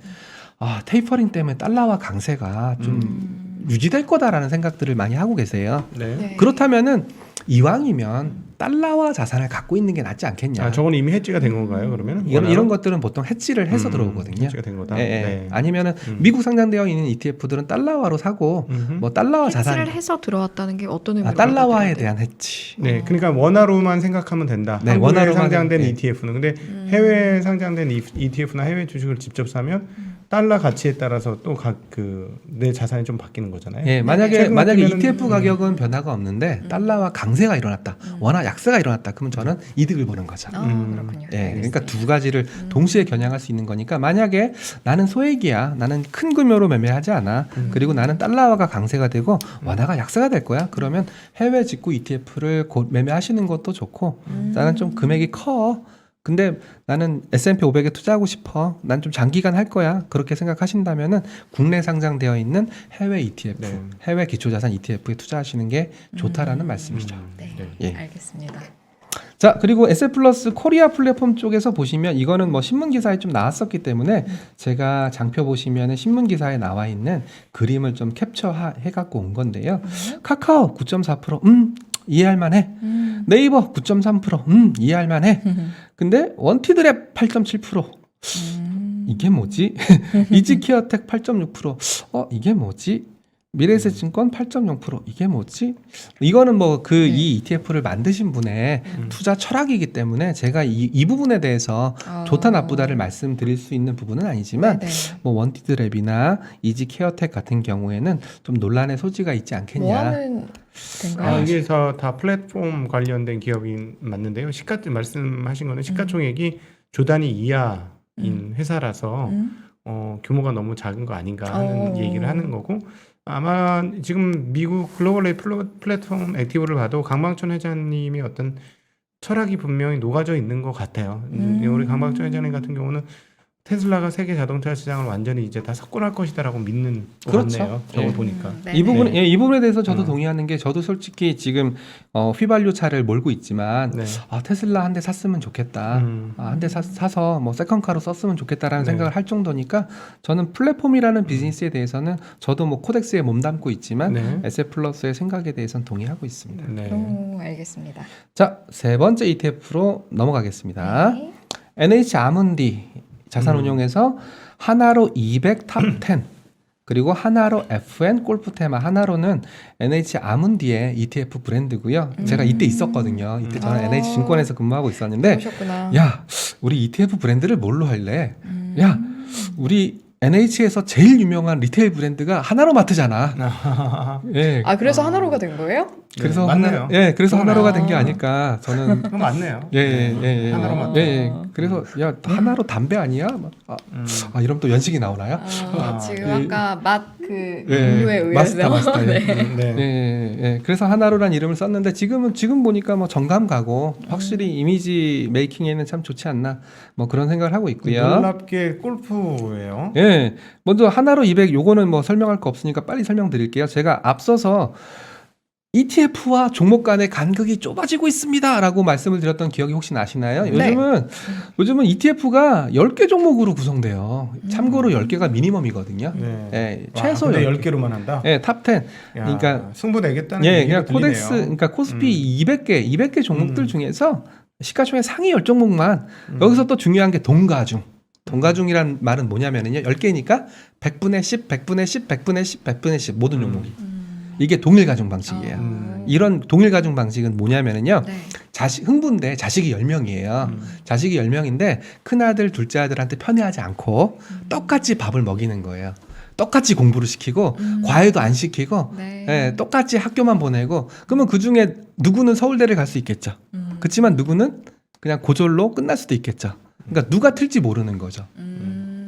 [SPEAKER 3] 테이퍼링 때문에 달러와 강세가 좀 유지될 거다라는 생각들을 많이 하고 계세요.
[SPEAKER 2] 네.
[SPEAKER 1] 네.
[SPEAKER 3] 그렇다면은 이왕이면 달러와 자산을 갖고 있는 게 낫지 않겠냐.
[SPEAKER 2] 저건 이미 해지가 된 건가요? 그러면
[SPEAKER 3] 이런 것들은 보통 해지를 해서 들어오거든요.
[SPEAKER 2] 해지가 된 거다.
[SPEAKER 3] 예, 예.
[SPEAKER 2] 네.
[SPEAKER 3] 아니면은 미국 상장되어 있는 ETF들은 달러화로 사고 뭐 달러와 자산,
[SPEAKER 1] 해지를 해서 들어왔다는 게 어떤 의미로
[SPEAKER 3] 달러화에
[SPEAKER 1] 받아들여야 돼요?
[SPEAKER 3] 대한 해지.
[SPEAKER 2] 네, 그러니까 원화로만 생각하면 된다.
[SPEAKER 3] 네,
[SPEAKER 2] 한국에
[SPEAKER 3] 원화로만
[SPEAKER 2] 상장된
[SPEAKER 3] 네.
[SPEAKER 2] ETF는 근데 해외 상장된 ETF나 해외 주식을 직접 사면 달러 가치에 따라서 또 각 그 내 자산이 좀 바뀌는 거잖아요.
[SPEAKER 3] 예, 만약에
[SPEAKER 2] 최근 같으면은,
[SPEAKER 3] ETF 가격은 변화가 없는데 달러와 강세가 일어났다, 원화 약세가 일어났다, 그러면 저는 이득을 보는 거죠.
[SPEAKER 1] 그렇군요.
[SPEAKER 3] 예,
[SPEAKER 1] 알겠습니다.
[SPEAKER 3] 그러니까 두 가지를 동시에 겨냥할 수 있는 거니까 만약에 나는 소액이야, 나는 큰 금요로 매매하지 않아, 그리고 나는 달러화가 강세가 되고 원화가 약세가 될 거야, 그러면 해외 직구 ETF를 매매하시는 것도 좋고, 나는 좀 금액이 커. 근데 나는 S&P 500에 투자하고 싶어. 난 좀 장기간 할 거야. 그렇게 생각하신다면은 국내 상장되어 있는 해외 ETF,
[SPEAKER 2] 네.
[SPEAKER 3] 해외 기초자산 ETF에 투자하시는 게 좋다라는 말씀이죠.
[SPEAKER 1] 네.
[SPEAKER 3] 예.
[SPEAKER 1] 알겠습니다.
[SPEAKER 3] 자, 그리고 S 플러스 코리아 플랫폼 쪽에서 보시면 이거는 뭐 신문 기사에 좀 나왔었기 때문에 제가 장표 보시면은 신문 기사에 나와 있는 그림을 좀 캡처해 갖고 온 건데요. 카카오 9.4%, 이해할 만해. 네이버 9.3%, 이해할 만해. 근데 원티드랩 8.7%. 이게 뭐지? 이지케어텍 8.6%. 이게 뭐지? 미래에셋증권 8.0%. 이게 뭐지? 이거는 뭐 이 ETF를 만드신 분의 투자 철학이기 때문에 제가 이 부분에 대해서 좋다 나쁘다를 말씀드릴 수 있는 부분은 아니지만
[SPEAKER 1] 네네.
[SPEAKER 3] 뭐 원티드랩이나 이지케어텍 같은 경우에는 좀 논란의 소지가 있지 않겠냐.
[SPEAKER 1] 뭐 하는 된가요?
[SPEAKER 2] 이게 다 플랫폼 관련된 기업이 맞는데요. 말씀하신 거는 시가총액이 조 단위 이하인 회사라서 규모가 너무 작은 거 아닌가 하는 얘기를 하는 거고, 아마 지금 미국 글로벌 플랫폼 액티브를 봐도 강방천 회장님의 어떤 철학이 분명히 녹아져 있는 것 같아요. 우리 강방천 회장님 같은 경우는 테슬라가 세계 자동차 시장을 완전히 이제 다 석권할 것이다라고 믿는 것
[SPEAKER 3] 그렇죠.
[SPEAKER 2] 같네요. 저걸
[SPEAKER 3] 예.
[SPEAKER 2] 보니까.
[SPEAKER 1] 네.
[SPEAKER 3] 이 부분에 대해서 저도 동의하는 게, 저도 솔직히 지금 휘발유 차를 몰고 있지만
[SPEAKER 2] 네.
[SPEAKER 3] 테슬라 한 대 샀으면 좋겠다. 한 대 사서 뭐 세컨카로 썼으면 좋겠다라는
[SPEAKER 2] 네.
[SPEAKER 3] 생각을 할 정도니까 저는 플랫폼이라는 비즈니스에 대해서는 저도 뭐 코덱스에 몸담고 있지만
[SPEAKER 2] 네.
[SPEAKER 3] S+의 생각에 대해서는 동의하고 있습니다.
[SPEAKER 2] 네.
[SPEAKER 1] 알겠습니다.
[SPEAKER 3] 자, 세 번째 ETF로 넘어가겠습니다.
[SPEAKER 1] 네.
[SPEAKER 3] NH 아문디 자산운용에서 하나로 200 탑 10. 그리고 하나로 FN 골프테마. 하나로는 NH 아문디의 ETF 브랜드고요. 제가 이때 있었거든요. 이때 저는 NH 증권에서 근무하고 있었는데
[SPEAKER 1] 그러셨구나.
[SPEAKER 3] 야, 우리 ETF 브랜드를 뭘로 할래? 야, 우리 NH에서 제일 유명한 리테일 브랜드가 하나로마트잖아. 예.
[SPEAKER 1] 아 그래서 하나로가 된 거예요?
[SPEAKER 3] 그래서
[SPEAKER 2] 맞네요.
[SPEAKER 3] 그래서 하나로가 된 게
[SPEAKER 1] 아.
[SPEAKER 3] 아닐까. 저는
[SPEAKER 2] 그거 맞네요.
[SPEAKER 3] 예.
[SPEAKER 2] 하나로마트.
[SPEAKER 3] 예. 그래서 야, 하나로 담배 아니야? 이러면 또 연식이 나오나요?
[SPEAKER 1] 지금
[SPEAKER 3] 예.
[SPEAKER 1] 아까 맛 그
[SPEAKER 3] 예.
[SPEAKER 1] 음료에 의해서
[SPEAKER 3] 마스터.
[SPEAKER 1] 네.
[SPEAKER 3] 예. 그래서 하나로란 이름을 썼는데 지금 보니까 뭐 정감 가고 확실히 이미지 메이킹에는 참 좋지 않나 뭐 그런 생각을 하고 있고요.
[SPEAKER 2] 놀랍게 골프예요.
[SPEAKER 3] 예. 먼저 하나로 200 요거는 뭐 설명할 거 없으니까 빨리 설명드릴게요. 제가 앞서서 ETF와 종목 간의 간극이 좁아지고 있습니다라고 말씀을 드렸던 기억이 혹시 나시나요?
[SPEAKER 1] 네.
[SPEAKER 3] 요즘은 ETF가 10개 종목으로 구성돼요. 참고로 10개가 미니멈이거든요.
[SPEAKER 2] 네.
[SPEAKER 3] 예,
[SPEAKER 2] 와,
[SPEAKER 3] 최소
[SPEAKER 2] 근데
[SPEAKER 3] 10개.
[SPEAKER 2] 10개로만 한다.
[SPEAKER 3] 예, 탑10.
[SPEAKER 2] 야,
[SPEAKER 3] 그러니까
[SPEAKER 2] 승부 내겠다는
[SPEAKER 3] 예,
[SPEAKER 2] 얘기가
[SPEAKER 3] 그냥 코덱스,
[SPEAKER 2] 들리네요.
[SPEAKER 3] 그러니까 코스피 200개 종목들 중에서 시가총액 상위 10종목만
[SPEAKER 2] 음.
[SPEAKER 3] 여기서 또 중요한 게 동가중. 동가중이란 말은 뭐냐면은요. 10개니까 100분의 10, 100분의 10, 100분의 10, 100분의 10 모든 종목이. 이게 동일 가중 방식이에요. 이런 동일 가중 방식은 뭐냐면은요.
[SPEAKER 1] 네.
[SPEAKER 3] 흥부인데 자식이 10명이에요. 자식이 10명인데 큰아들, 둘째 아들한테 편애하지 않고 똑같이 밥을 먹이는 거예요. 똑같이 공부를 시키고 과외도 안 시키고
[SPEAKER 1] 네.
[SPEAKER 3] 예, 똑같이 학교만 보내고 그러면 그중에 누구는 서울대를 갈 수 있겠죠. 그렇지만 누구는 그냥 고졸로 끝날 수도 있겠죠. 그러니까 누가 틀지 모르는 거죠.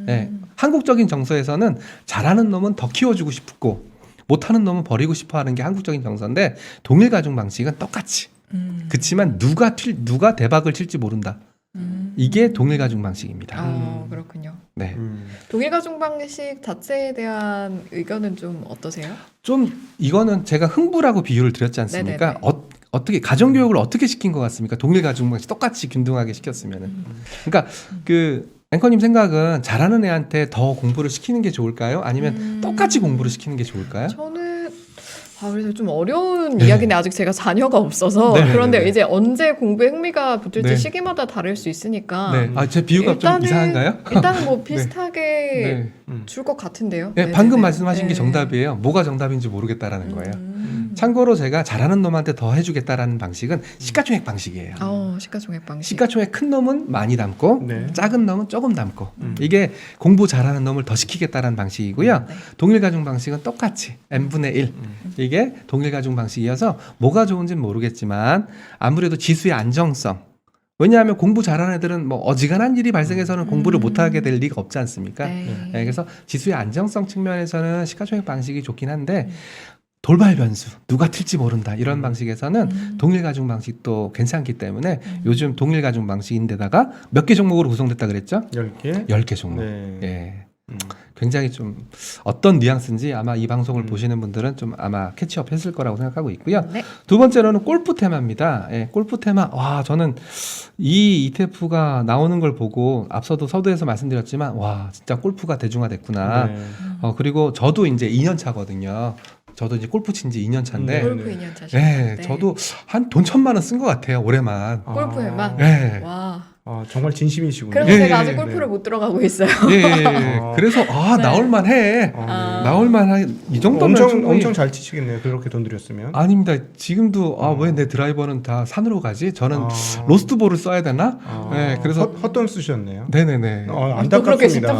[SPEAKER 3] 예, 한국적인 정서에서는 잘하는 놈은 더 키워주고 싶고 못하는 놈은 버리고 싶어하는 게 한국적인 정서인데 동일 가중 방식은 똑같이. 그렇지만 누가 대박을 칠지 모른다. 이게 동일 가중 방식입니다.
[SPEAKER 1] 그렇군요.
[SPEAKER 3] 네.
[SPEAKER 1] 동일 가중 방식 자체에 대한 의견은 좀 어떠세요?
[SPEAKER 3] 좀 이거는 제가 흥부라고 비유를 드렸지 않습니까?
[SPEAKER 1] 네네네.
[SPEAKER 3] 어떻게 가정 교육을 어떻게 시킨 것 같습니까? 동일 가중 방식 똑같이 균등하게 시켰으면은. 그러니까 그 앵커님 생각은 잘하는 애한테 더 공부를 시키는 게 좋을까요? 아니면 똑같이 공부를 시키는 게 좋을까요?
[SPEAKER 1] 저는 그래서 좀 어려운 이야기인데 아직 제가 자녀가 없어서
[SPEAKER 3] 네.
[SPEAKER 1] 그런데
[SPEAKER 3] 네.
[SPEAKER 1] 이제 언제 공부에 흥미가 붙을지
[SPEAKER 3] 네.
[SPEAKER 1] 시기마다 다를 수 있으니까
[SPEAKER 3] 네. 제 비유가 좀 이상한가요?
[SPEAKER 1] 일단은 뭐 비슷하게
[SPEAKER 3] 네.
[SPEAKER 1] 줄 것 같은데요.
[SPEAKER 3] 네,
[SPEAKER 1] 네,
[SPEAKER 3] 방금
[SPEAKER 1] 네,
[SPEAKER 3] 말씀하신
[SPEAKER 1] 네.
[SPEAKER 3] 게 정답이에요. 뭐가 정답인지 모르겠다라는 거예요. 참고로 제가 잘하는 놈한테 더 해주겠다라는 방식은 시가총액 방식이에요.
[SPEAKER 1] 시가총액 방식.
[SPEAKER 3] 시가총액 큰 놈은 많이 담고
[SPEAKER 2] 네.
[SPEAKER 3] 작은 놈은 조금 담고 이게 공부 잘하는 놈을 더 시키겠다라는 방식이고요.
[SPEAKER 1] 네.
[SPEAKER 3] 동일 가중 방식은 똑같이 n분의 1 이게 동일 가중 방식이어서 뭐가 좋은지는 모르겠지만 아무래도 지수의 안정성 왜냐하면 공부 잘하는 애들은 뭐 어지간한 일이 발생해서는 공부를 못하게 될 리가 없지 않습니까?
[SPEAKER 1] 네.
[SPEAKER 3] 네, 그래서 지수의 안정성 측면에서는 시가총액 방식이 좋긴 한데 돌발 변수 누가 튈지 모른다 이런 방식에서는 동일 가중 방식도 괜찮기 때문에 요즘 동일 가중 방식인데다가 몇 개 종목으로 구성됐다 그랬죠?
[SPEAKER 2] 10개?
[SPEAKER 3] 10개 종목.
[SPEAKER 2] 네.
[SPEAKER 3] 예. 굉장히 좀 어떤 뉘앙스인지 아마 이 방송을 보시는 분들은 좀 아마 캐치업 했을 거라고 생각하고 있고요.
[SPEAKER 1] 네.
[SPEAKER 3] 두 번째로는 골프 테마입니다. 예, 골프 테마. 와, 저는 이 ETF가 나오는 걸 보고 앞서도 서두에서 말씀드렸지만 와, 진짜 골프가 대중화됐구나.
[SPEAKER 2] 네.
[SPEAKER 3] 그리고 저도 이제 2년 차거든요. 저도 이제 골프 친 지 2년 차인데
[SPEAKER 1] 골프 2년 차시죠.
[SPEAKER 3] 예, 저도 한 돈 1,000만 원 쓴 것 같아요. 올해만.
[SPEAKER 1] 골프에만.
[SPEAKER 3] 예.
[SPEAKER 1] 와.
[SPEAKER 2] 정말 진심이시군요.
[SPEAKER 1] 그래서
[SPEAKER 3] 예,
[SPEAKER 1] 제가
[SPEAKER 3] 예,
[SPEAKER 1] 아직
[SPEAKER 3] 예.
[SPEAKER 1] 골프를 못 들어가고 있어요.
[SPEAKER 3] 예.
[SPEAKER 2] 아.
[SPEAKER 3] 그래서
[SPEAKER 1] 네.
[SPEAKER 3] 나올만 해. 나올만 한 이 정도면 충분히
[SPEAKER 2] 엄청 잘 치시겠네요. 그렇게 돈 들였으면.
[SPEAKER 3] 아닙니다. 지금도 왜 내 드라이버는 다 산으로 가지? 저는 로스트볼을 써야 되나? 네, 그래서
[SPEAKER 2] 헛돈 쓰셨네요.
[SPEAKER 3] 네네네.
[SPEAKER 1] 또 그렇게
[SPEAKER 2] 안타깝습니다.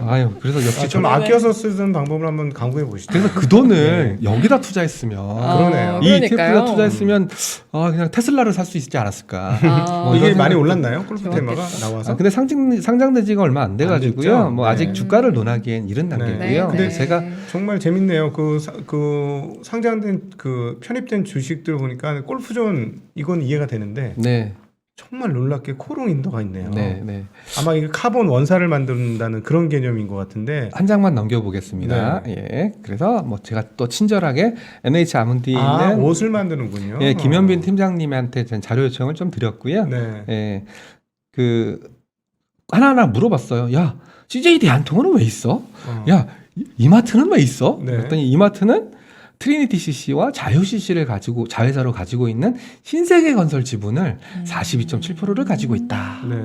[SPEAKER 3] 아유, 그래서 역시
[SPEAKER 2] 좀 아껴서 쓰는 방법을 한번 강구해 보시죠.
[SPEAKER 3] 그래서 그 돈을 여기다 투자했으면
[SPEAKER 2] 그러네요.
[SPEAKER 3] 이 ETF에다
[SPEAKER 1] 그러니까요.
[SPEAKER 3] 투자했으면 그냥 테슬라를 살 수 있지 않았을까? 뭐
[SPEAKER 2] 이게
[SPEAKER 3] 이런
[SPEAKER 2] 많이
[SPEAKER 3] 생각도-
[SPEAKER 2] 올랐나요? 골프 테마가 나와서?
[SPEAKER 3] 근데 상장된 지가 얼마 안 돼가지고요.
[SPEAKER 2] 됐죠?
[SPEAKER 3] 뭐
[SPEAKER 2] 네.
[SPEAKER 3] 아직 주가를 논하기엔 이른 단계고요.
[SPEAKER 2] 근데
[SPEAKER 3] 제가
[SPEAKER 2] 정말 재밌네요. 그 상장된 그 편입된 주식들 보니까 골프존 이건 이해가 되는데
[SPEAKER 3] 네,
[SPEAKER 2] 정말 놀랍게 코롱 인더가 있네요.
[SPEAKER 3] 네.
[SPEAKER 2] 아마 이게 카본 원사를 만든다는 그런 개념인 것 같은데.
[SPEAKER 3] 한 장만 넘겨보겠습니다. 예, 그래서 뭐 제가 또 친절하게 NH 아문디에 있는
[SPEAKER 2] 옷을 만드는군요.
[SPEAKER 3] 예, 김현빈 팀장님한테 전 자료 요청을 좀 드렸고요.
[SPEAKER 2] 네.
[SPEAKER 3] 예, 그 하나하나 물어봤어요. 야, CJ 대한통운은 왜 있어? 야, 이마트는 왜 있어?
[SPEAKER 2] 네.
[SPEAKER 3] 그랬더니 이마트는 트리니티 CC와 자유 CC를 가지고 자회사로 가지고 있는 신세계 건설 지분을 42.7%를 가지고 있다.
[SPEAKER 2] 네.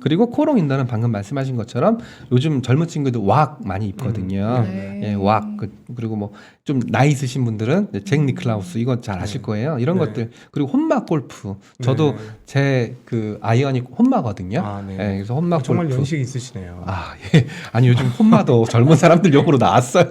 [SPEAKER 3] 그리고 코롱 인더는 방금 말씀하신 것처럼 요즘 젊은 친구들 왁 많이 입거든요.
[SPEAKER 1] 네.
[SPEAKER 3] 예, 왁 그리고 뭐 좀 나이 있으신 분들은 잭 니클라우스 이거 잘 아실 거예요. 이런
[SPEAKER 2] 네.
[SPEAKER 3] 것들 그리고 혼막 골프 저도
[SPEAKER 2] 네.
[SPEAKER 3] 제 그 아이언이 혼마거든요.
[SPEAKER 2] 아, 네.
[SPEAKER 3] 예, 그래서 혼막
[SPEAKER 2] 정말
[SPEAKER 3] 골프.
[SPEAKER 2] 연식이 있으시네요.
[SPEAKER 3] 아, 예. 아니 요즘 혼마도 젊은 사람들 용으로 나왔어요.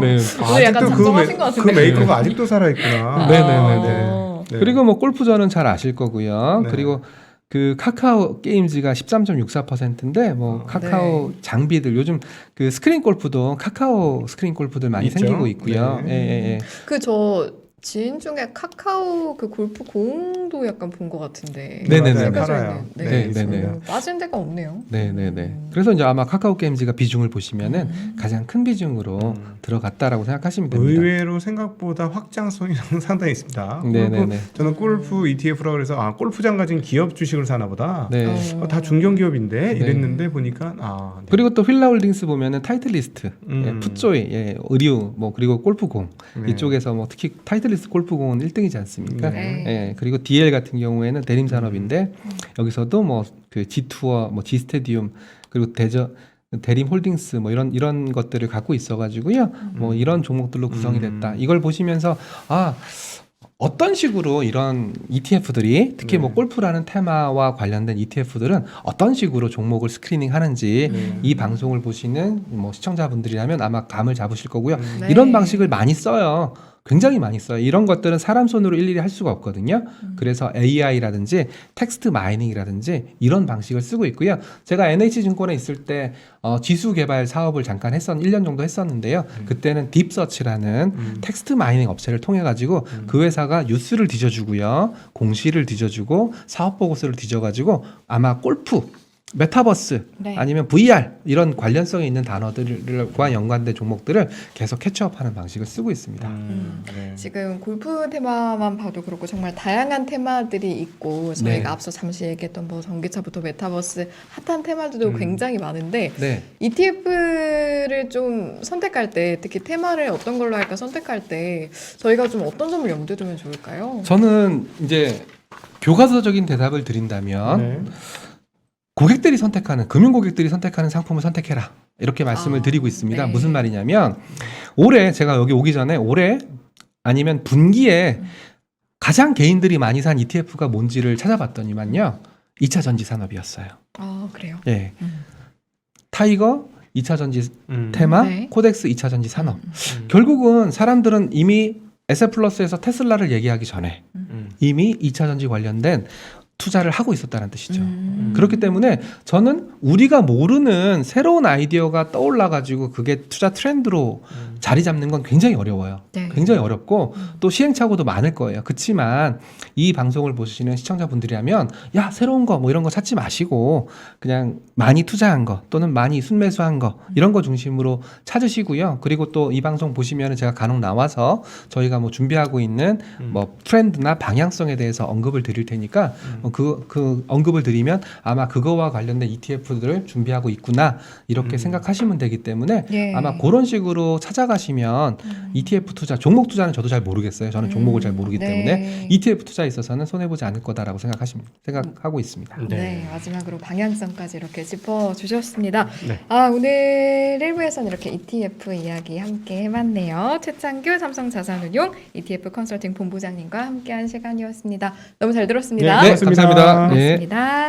[SPEAKER 3] 네.
[SPEAKER 1] 오늘 약간 장정하신 것
[SPEAKER 2] 그
[SPEAKER 1] 같은데.
[SPEAKER 2] 메이커가 아직도 살아있구나.
[SPEAKER 3] 네네네네.
[SPEAKER 1] 어.
[SPEAKER 2] 네.
[SPEAKER 3] 그리고 뭐 골프전은 잘 아실 거고요.
[SPEAKER 2] 네.
[SPEAKER 3] 그리고 그 카카오 게임즈가 13.64%인데 뭐
[SPEAKER 2] 어,
[SPEAKER 3] 카카오
[SPEAKER 1] 네.
[SPEAKER 3] 장비들 요즘 그 스크린 골프도 카카오 스크린 골프들 많이
[SPEAKER 2] 있죠.
[SPEAKER 3] 생기고 있고요.
[SPEAKER 2] 네.
[SPEAKER 3] 예, 예, 예.
[SPEAKER 1] 그 저 지인 중에 카카오 그 골프 공도 약간 본 것 같은데.
[SPEAKER 3] 네네네.
[SPEAKER 1] 새겨져
[SPEAKER 2] 팔아요.
[SPEAKER 1] 있는.
[SPEAKER 3] 네,
[SPEAKER 2] 있습니다.
[SPEAKER 3] 네네.
[SPEAKER 1] 빠진 데가 없네요.
[SPEAKER 3] 네네네. 그래서 이제 아마 카카오 게임즈가 비중을 보시면은
[SPEAKER 1] 음.
[SPEAKER 3] 가장 큰 비중으로
[SPEAKER 2] 음.
[SPEAKER 3] 들어갔다라고 생각하시면 됩니다.
[SPEAKER 2] 의외로 생각보다 확장성이 상당히 있습니다.
[SPEAKER 3] 네네네.
[SPEAKER 2] 그리고 저는 골프 ETF라고 그래서 아 골프장 가진 기업 주식을 사나 보다.
[SPEAKER 3] 네.
[SPEAKER 2] 다 중견기업인데
[SPEAKER 3] 네.
[SPEAKER 2] 이랬는데 보니까 네.
[SPEAKER 3] 그리고 또 휠라홀딩스 보면은 타이틀리스트, 예, 풋조이, 예, 의류, 뭐 그리고 골프공
[SPEAKER 2] 네.
[SPEAKER 3] 이쪽에서 뭐 특히 타이틀리스트 골프공은 1등이지 않습니까?
[SPEAKER 2] 네.
[SPEAKER 3] 예, 그리고 DL 같은 경우에는 대림 산업인데 여기서도 뭐 그 G 투어, 뭐 G 스테디움 그리고 대림 홀딩스 뭐 이런 것들을 갖고 있어가지고요. 뭐 이런 종목들로 구성이 됐다. 이걸 보시면서 아. 어떤 식으로 이런 ETF들이 특히 뭐
[SPEAKER 2] 네.
[SPEAKER 3] 골프라는 테마와 관련된 ETF들은 어떤 식으로 종목을 스크리닝 하는지 이 방송을 보시는 뭐 시청자분들이라면 아마 감을 잡으실 거고요.
[SPEAKER 1] 네.
[SPEAKER 3] 이런 방식을 많이 써요. 굉장히 많이 써요. 이런 것들은 사람 손으로 일일이 할 수가 없거든요. 그래서 AI라든지 텍스트 마이닝이라든지 이런 방식을 쓰고 있고요. 제가 NH증권에 있을 때 지수 개발 사업을 잠깐 1년 정도 했었는데요. 그때는 딥서치라는 텍스트 마이닝 업체를 통해 가지고 그 회사가 뉴스를 뒤져주고요. 공시를 뒤져주고 사업 보고서를 뒤져가지고 아마 골프 메타버스
[SPEAKER 1] 네.
[SPEAKER 3] 아니면 VR 이런 관련성이 있는 단어들과 연관된 종목들을 계속 캐치업하는 방식을 쓰고 있습니다.
[SPEAKER 2] 네.
[SPEAKER 1] 지금 골프 테마만 봐도 그렇고 정말 다양한 테마들이 있고 저희가
[SPEAKER 3] 네.
[SPEAKER 1] 앞서 잠시 얘기했던 뭐 전기차부터 메타버스 핫한 테마들도 굉장히 많은데
[SPEAKER 3] 네.
[SPEAKER 1] ETF를 좀 선택할 때 특히 테마를 어떤 걸로 할까 선택할 때 저희가 좀 어떤 점을 염두에 두면 좋을까요?
[SPEAKER 3] 저는 이제 교과서적인 대답을 드린다면
[SPEAKER 2] 네.
[SPEAKER 3] 고객들이 선택하는 금융 고객들이 선택하는 상품을 선택해라 이렇게 말씀을
[SPEAKER 1] 아,
[SPEAKER 3] 드리고 있습니다.
[SPEAKER 1] 네.
[SPEAKER 3] 무슨 말이냐면 올해 제가 여기 오기 전에 올해 아니면 분기에 가장 개인들이 많이 산 ETF가 뭔지를 찾아봤더니만요 2차 전지 산업이었어요.
[SPEAKER 1] 아 그래요?
[SPEAKER 3] 예, 타이거 2차 전지 테마,
[SPEAKER 1] 네.
[SPEAKER 3] 코덱스 2차 전지 산업. 결국은 사람들은 이미 에세플러스에서 테슬라를 얘기하기 전에 이미 2차 전지 관련된 투자를 하고 있었다는 뜻이죠. 그렇기 때문에 저는 우리가 모르는 새로운 아이디어가 떠올라가지고 그게 투자 트렌드로 자리 잡는 건 굉장히 어려워요.
[SPEAKER 1] 네.
[SPEAKER 3] 굉장히 어렵고 또 시행착오도 많을 거예요. 그렇지만 이 방송을 보시는 시청자분들이라면 야 새로운 거 뭐 이런 거 찾지 마시고 그냥 많이 투자한 거 또는 많이 순매수한 거 이런 거 중심으로 찾으시고요. 그리고 또 이 방송 보시면 제가 간혹 나와서 저희가 뭐 준비하고 있는 뭐 트렌드나 방향성에 대해서 언급을 드릴 테니까 그 언급을 드리면 아마 그거와 관련된 ETF들을 준비하고 있구나 이렇게 생각하시면 되기 때문에
[SPEAKER 1] 예.
[SPEAKER 3] 아마 그런 식으로 찾아가시면 ETF 투자, 종목 투자는 저도 잘 모르겠어요. 저는 종목을 잘 모르기
[SPEAKER 1] 네.
[SPEAKER 3] 때문에 ETF 투자에 있어서는 손해보지 않을 거다라고 생각하고 있습니다.
[SPEAKER 1] 네. 마지막으로 방향성까지 이렇게 짚어주셨습니다.
[SPEAKER 2] 네.
[SPEAKER 1] 아, 오늘 1부에서는 이렇게 ETF 이야기 함께 해봤네요. 최창규 삼성자산운용 ETF 컨설팅 본부장님과 함께한 시간이었습니다. 너무 잘 들었습니다.
[SPEAKER 2] 네,
[SPEAKER 3] 감사합니다. 네.
[SPEAKER 1] 고맙습니다.